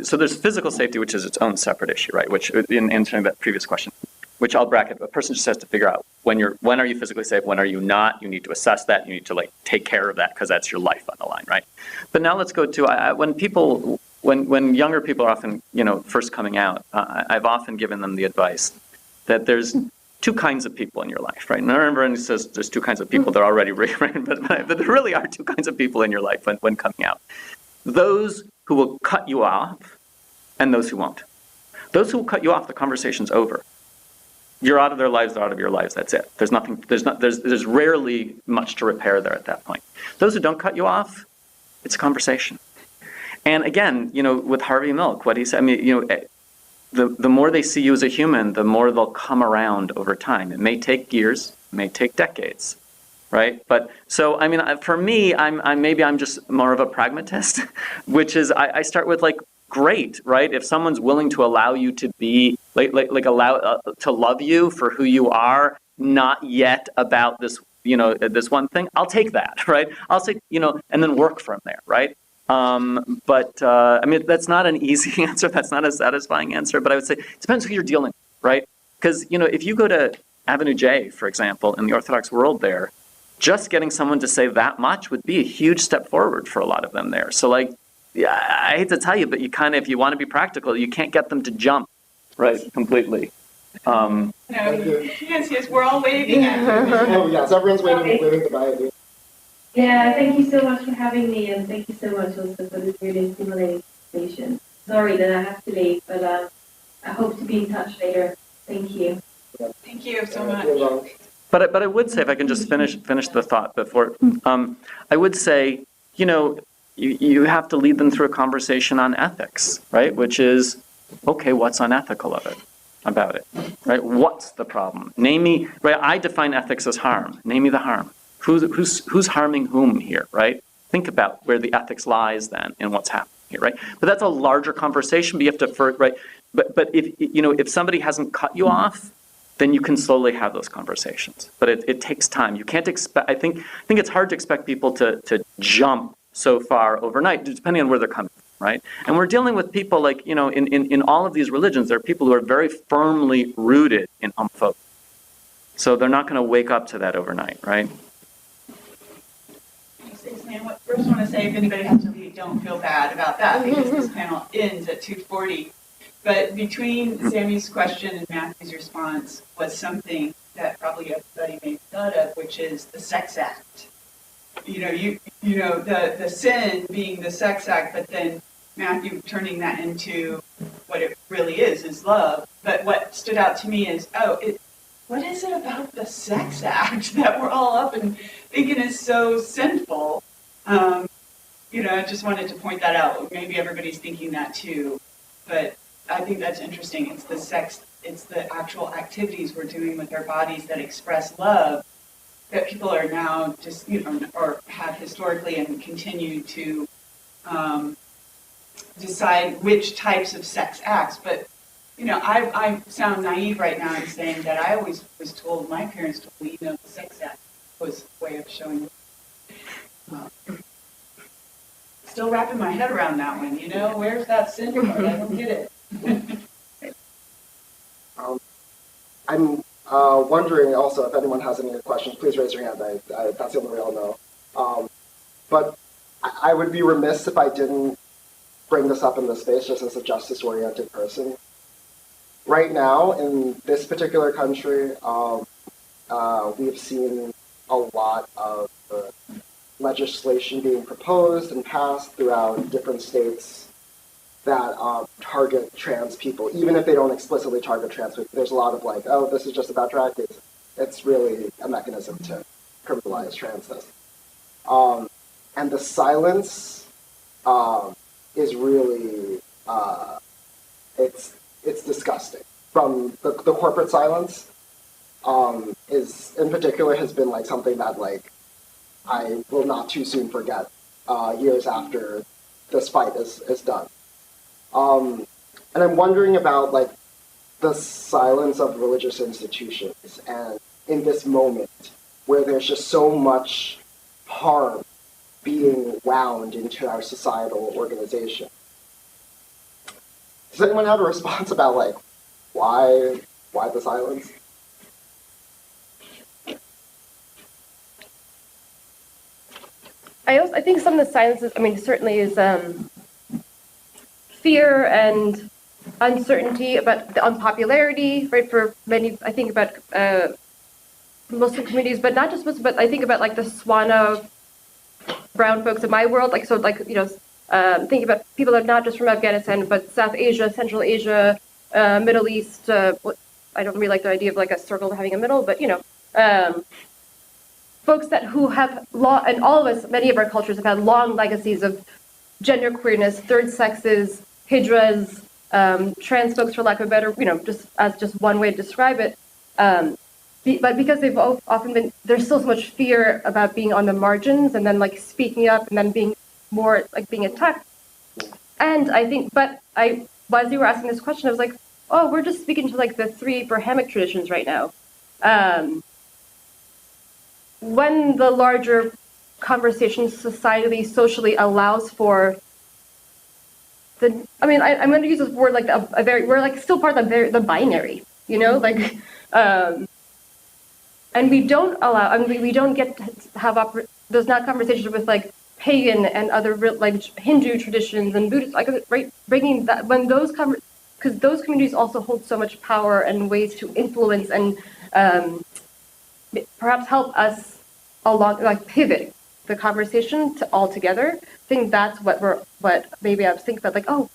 So there's physical safety, which is its own separate issue, right? Which, in answering that previous question, which I'll bracket, a person just has to figure out when are you physically safe, when are you not. You need to assess that. You need to take care of that because that's your life on the line, right? But now let's go to when younger people are often first coming out, I've often given them the advice that there's two kinds of people in your life, right? And everyone says there's two kinds of people. They're already right, but there really are two kinds of people in your life when coming out. Those who will cut you off, and those who won't. Those who will cut you off, the conversation's over. You're out of their lives, they're out of your lives. That's it. There's rarely much to repair there at that point. Those who don't cut you off, it's a conversation. And again, with Harvey Milk, what he said, the more they see you as a human, the more they'll come around over time. It may take years, it may take decades, right? But so, for me, I'm just more of a pragmatist, which is I start with great, right? If someone's willing to allow you to be allow to love you for who you are, not yet about this, this one thing, I'll take that, right? I'll say, and then work from there, right? But that's not an easy answer. That's not a satisfying answer. But I would say it depends who you're dealing with, right? Because, if you go to Avenue J, for example, in the Orthodox world there, just getting someone to say that much would be a huge step forward for a lot of them there. So, I hate to tell you, but you if you want to be practical, you can't get them to jump, right, completely. Yes, we're all waving at you. Oh, yes, everyone's waving goodbye at you. Yeah, thank you so much for having me, and thank you so much also for this really stimulating conversation. Sorry that I have to leave, but I hope to be in touch later. Thank you. Thank you so much. But I would say, if I can just finish the thought before, I would say, you have to lead them through a conversation on ethics, right? Which is, okay, what's unethical about it, right? What's the problem? Name me, right? I define ethics as harm. Name me the harm. Who's harming whom here, right? Think about where the ethics lies then and what's happening here, right? But that's a larger conversation. But you have to, right? But if somebody hasn't cut you off, then you can slowly have those conversations. But it takes time. You can't expect. I think it's hard to expect people to jump so far overnight, depending on where they're coming from, right? And we're dealing with people in all of these religions, there are people who are very firmly rooted in homophobia. So they're not going to wake up to that overnight, right? I first want to say, if anybody has to leave, don't feel bad about that, because this panel ends at 2:40. But between Sammy's question and Matthew's response was something that probably everybody may have thought of, which is the sex act. The sin being the sex act, but then Matthew turning that into what it really is love. But what stood out to me is, what is it about the sex act that we're all up and thinking is so sinful? I just wanted to point that out. Maybe everybody's thinking that too, but I think that's interesting. It's the sex, it's the actual activities we're doing with our bodies that express love that people are now just, or have historically and continue to decide which types of sex acts. But, I sound naive right now in saying that I always was told, my parents told me, the sex act was a way of showing love. Still wrapping my head around that one, where's that sin part? I don't get it. I'm wondering also if anyone has any questions, please raise your hand. That's the only way I'll know. but I would be remiss if I didn't bring this up in the space just as a justice-oriented person. Right now, in this particular country, we've seen a lot of legislation being proposed and passed throughout different states that target trans people, even if they don't explicitly target trans people. There's a lot of like, oh, this is just about drag queens. It's really a mechanism to criminalize transness. And the silence is really, it's disgusting. From the corporate silence is, in particular, has been like something that like I will not too soon forget years after this fight is done. And I'm wondering about like the silence of religious institutions, and in this moment where there's just so much harm being wound into our societal organization. Does anyone have a response about like why the silence? I think some of the silences, I mean, certainly is fear and uncertainty about the unpopularity, right, for many, I think about Muslim communities, but not just Muslim, but I think about like the Swana brown folks in my world, like, so like, you know, thinking about people that are not just from Afghanistan, but South Asia, Central Asia, Middle East, I don't really like the idea of like a circle having a middle, but, you know, folks that who have and all of us, many of our cultures have had long legacies of gender queerness, third sexes, hijras, trans folks, for lack of a better, you know, just as just one way to describe it. But because they've often been, there's still so much fear about being on the margins and then like speaking up and then being more like being attacked. And I think, but as you were asking this question, I was like, oh, we're just speaking to like the three Abrahamic traditions right now. When the larger conversation societally, socially allows for the, I mean, I'm going to use this word like we're like still part of the binary, you know, like, and we don't allow, I mean, we don't get to have, there's not conversations with like pagan and other like Hindu traditions and Buddhist, like, right, bringing that, when those because those communities also hold so much power and ways to influence and perhaps help us along, like pivot the conversation to all together. I think that's what maybe I was thinking about, like, oh,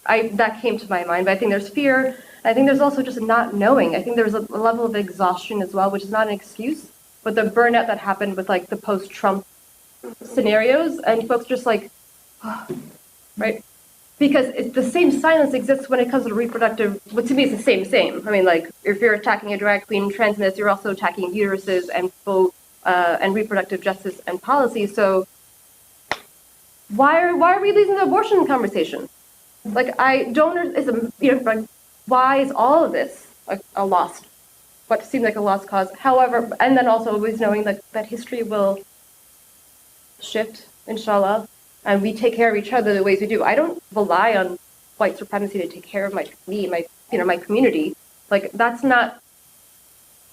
I that came to my mind, but I think there's fear. I think there's also just not knowing. I think there's a level of exhaustion as well, which is not an excuse, but the burnout that happened with like the post-Trump scenarios and folks just like, oh, right? Because the same silence exists when it comes to reproductive, what to me is the same. I mean, like, if you're attacking a drag queen transness, you're also attacking uteruses and and reproductive justice and policy. So why are we losing the abortion conversation? Like, I don't, you know, like, why is all of this a lost, what seemed like a lost cause? However, and then also always knowing that history will shift, inshallah, and we take care of each other the ways we do. I don't rely on white supremacy to take care of my community. Like, that's not,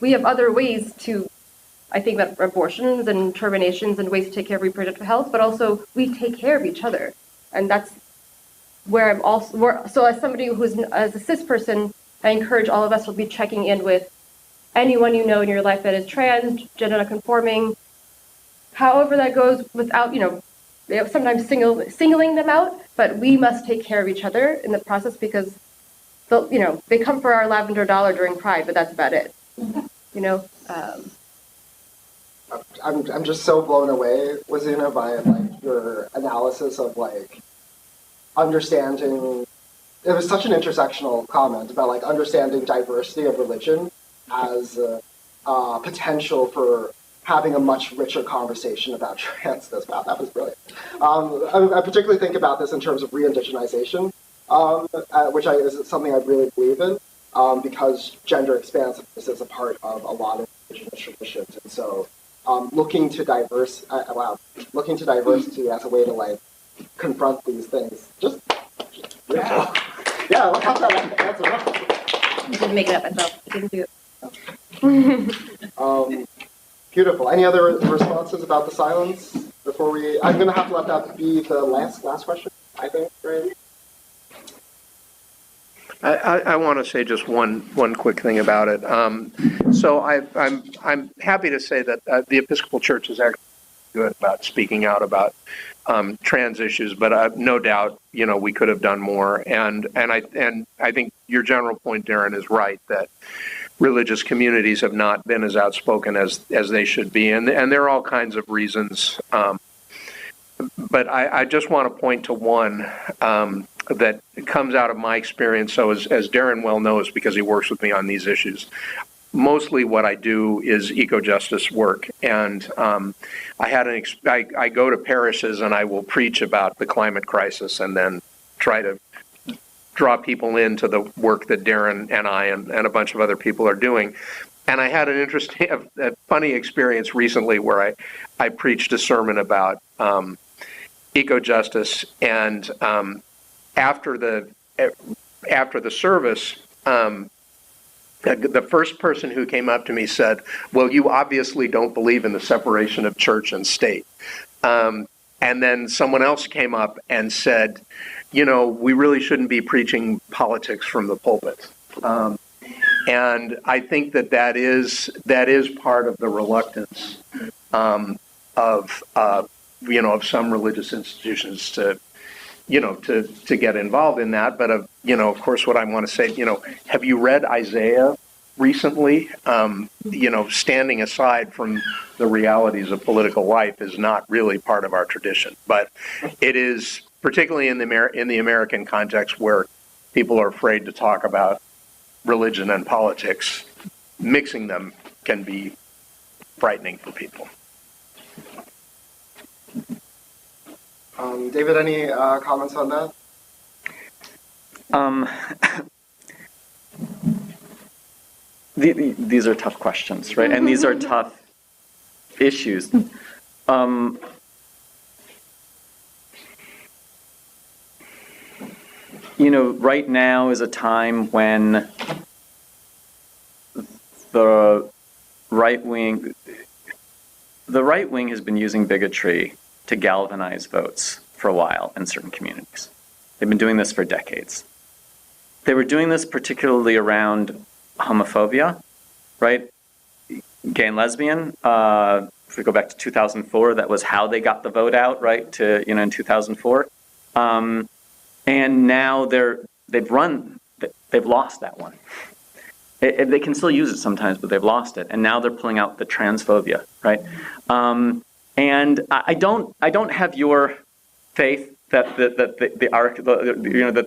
we have other ways to, I think, about abortions and terminations and ways to take care of reproductive health, but also we take care of each other. And that's where I'm also, so as somebody who's, as a cis person, I encourage all of us to be checking in with anyone you know in your life that is trans, gender non-conforming, however that goes, without, you know, sometimes singling them out, but we must take care of each other in the process, because, you know, they come for our lavender dollar during Pride, but that's about it, you know? I'm just so blown away, Wazina, by like your analysis of like understanding. It was such an intersectional comment about like understanding diversity of religion as a potential for having a much richer conversation about transness. Wow, that was brilliant. I particularly think about this in terms of re-indigenization, which is something I really believe in, because gender expansiveness is a part of a lot of indigenous traditions, and so looking to diversity as a way to like confront these things. Yeah, let's have that answer. I didn't make it up myself. I didn't do it. Beautiful. Any other responses about the silence? before I'm going to have to let that be the last question, I think, right? I want to say just one quick thing about it. So I'm happy to say that the Episcopal Church is actually good about speaking out about trans issues, but no doubt, we could have done more. And I think your general point, Darren, is right that religious communities have not been as outspoken as they should be, and there are all kinds of reasons. But I just want to point to one that comes out of my experience. So as Darren well knows, because he works with me on these issues, mostly what I do is eco-justice work. And I go to parishes and I will preach about the climate crisis and then try to draw people into the work that Darren and I and a bunch of other people are doing. And I had an interesting, a funny experience recently where I preached a sermon about eco-justice, and after the service, the first person who came up to me said, "Well, you obviously don't believe in the separation of church and state." And then someone else came up and said, "We really shouldn't be preaching politics from the pulpit." And I think that is part of the reluctance of some religious institutions to get involved in that. But of course, what I want to say, have you read Isaiah recently? Standing aside from the realities of political life is not really part of our tradition, but it is, particularly in the American context where people are afraid to talk about religion and politics. Mixing them can be frightening for people. David, any comments on that? These are tough questions, right? And these are tough issues. Right now is a time when the right wing has been using bigotry to galvanize votes for a while in certain communities. They've been doing this for decades. They were doing this particularly around homophobia, right? Gay and lesbian. If we go back to 2004, that was how they got the vote out, right? In 2004. And now they've lost that one. They can still use it sometimes, but they've lost it. And now they're pulling out the transphobia, right? And I don't have your faith that the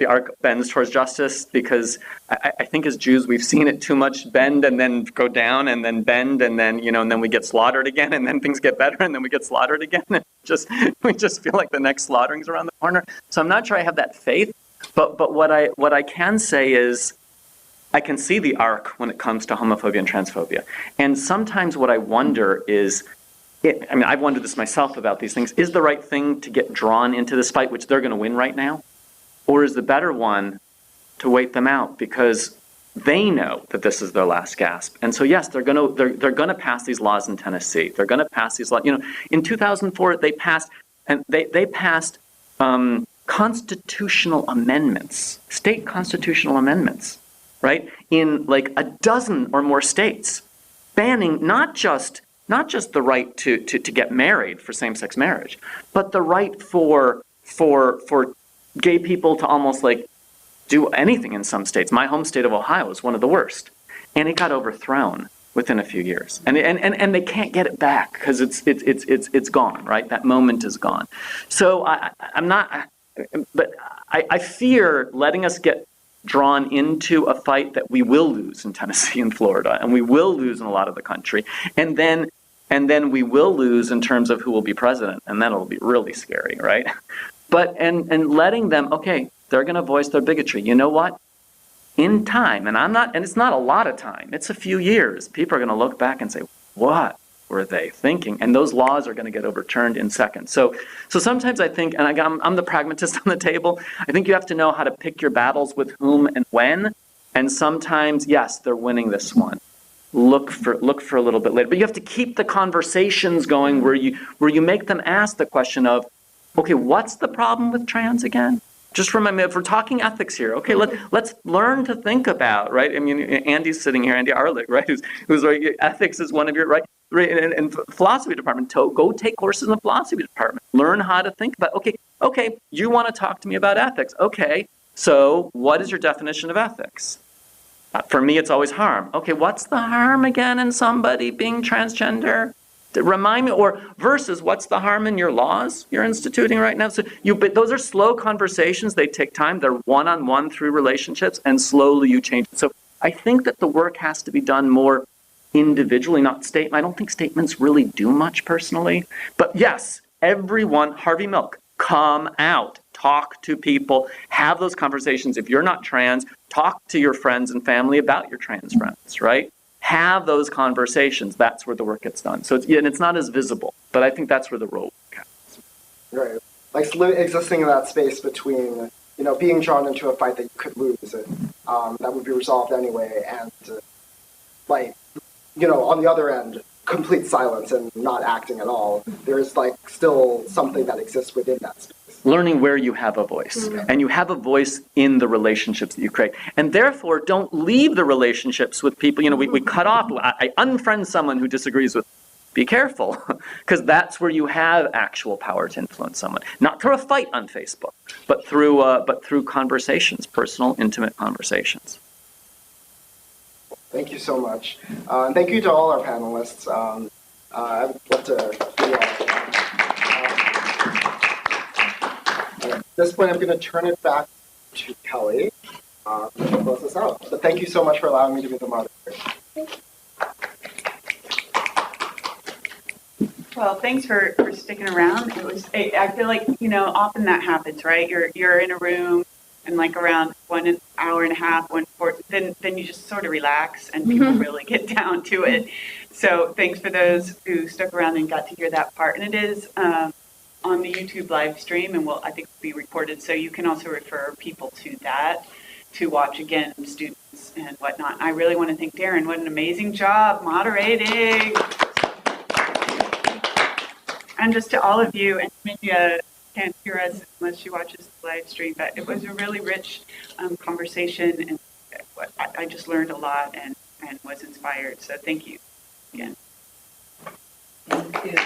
arc bends towards justice, because I think as Jews we've seen it too much bend and then go down and then bend and then and then we get slaughtered again and then things get better and then we get slaughtered again and we just feel like the next slaughterings around the corner. So I'm not sure I have that faith, but what I can say is I can see the arc when it comes to homophobia and transphobia. And sometimes what I wonder is, I've wondered this myself about these things. Is the right thing to get drawn into this fight, which they're going to win right now? Or is the better one to wait them out? Because they know that this is their last gasp. And so, yes, they're going to pass these laws in Tennessee. They're going to pass these laws. In 2004, they passed constitutional amendments, state constitutional amendments, right? In like a dozen or more states, banning not just the right to get married for same-sex marriage, but the right for gay people to almost like do anything in some states. My home state of Ohio is one of the worst, and it got overthrown within a few years, and they can't get it back because it's gone, right? That moment is gone. So I fear letting us get drawn into a fight that we will lose in Tennessee and Florida, and we will lose in a lot of the country, and then we will lose in terms of who will be president, and then it'll be really scary, right? But and letting them, okay, they're going to voice their bigotry. You know what? In time, and it's not a lot of time. It's a few years. People are going to look back and say, "What were they thinking?" And those laws are going to get overturned in seconds. So sometimes I think, and I'm the pragmatist on the table, I think you have to know how to pick your battles with whom and when. And sometimes, yes, they're winning this one. look for a little bit later. But you have to keep the conversations going where you make them ask the question of, okay, what's the problem with trans again? Just remember, if we're talking ethics here, okay, let's learn to think about, right? I mean, Andy's sitting here, Andy Arlick, right? Who's right? Ethics is one of your, right? In philosophy department, go take courses in the philosophy department. Learn how to think about, okay, you want to talk to me about ethics. Okay, so what is your definition of ethics? For me, it's always harm. Okay, what's the harm again in somebody being transgender? Remind me, or versus what's the harm in your laws you're instituting right now? So but those are slow conversations. They take time. They're one-on-one through relationships, and slowly you change it. So I think that the work has to be done more individually, not statement. I don't think statements really do much personally. But yes, everyone, Harvey Milk, come out, talk to people, have those conversations. If you're not trans, talk to your friends and family about your trans friends, right? Have those conversations. That's where the work gets done. So it's not as visible, but I think that's where the role counts. Right. Like existing in that space between, being drawn into a fight that you could lose, that would be resolved anyway, and on the other end, complete silence and not acting at all. There's still something that exists within that space. Learning where you have a voice, and you have a voice in the relationships that you create, and therefore don't leave the relationships with people. We cut off. I unfriend someone who disagrees with. Be careful, because that's where you have actual power to influence someone. Not through a fight on Facebook, but through conversations, personal, intimate conversations. Thank you so much, and thank you to all our panelists. I would love to. At this point, I'm going to turn it back to Kelly to close this out. But thank you so much for allowing me to be the moderator. Well, thanks for sticking around. I feel like, often that happens, right? You're in a room and around 1 hour and a half, then you just sort of relax and people really get down to it. So thanks for those who stuck around and got to hear that part. And it is on the YouTube live stream, and I think will be recorded, so you can also refer people to that to watch again, students and whatnot. I really want to thank Darren. What an amazing job moderating. And just to all of you, and Minja can't hear us unless she watches the live stream, but it was a really rich conversation, and I just learned a lot and was inspired. So thank you again. Thank you.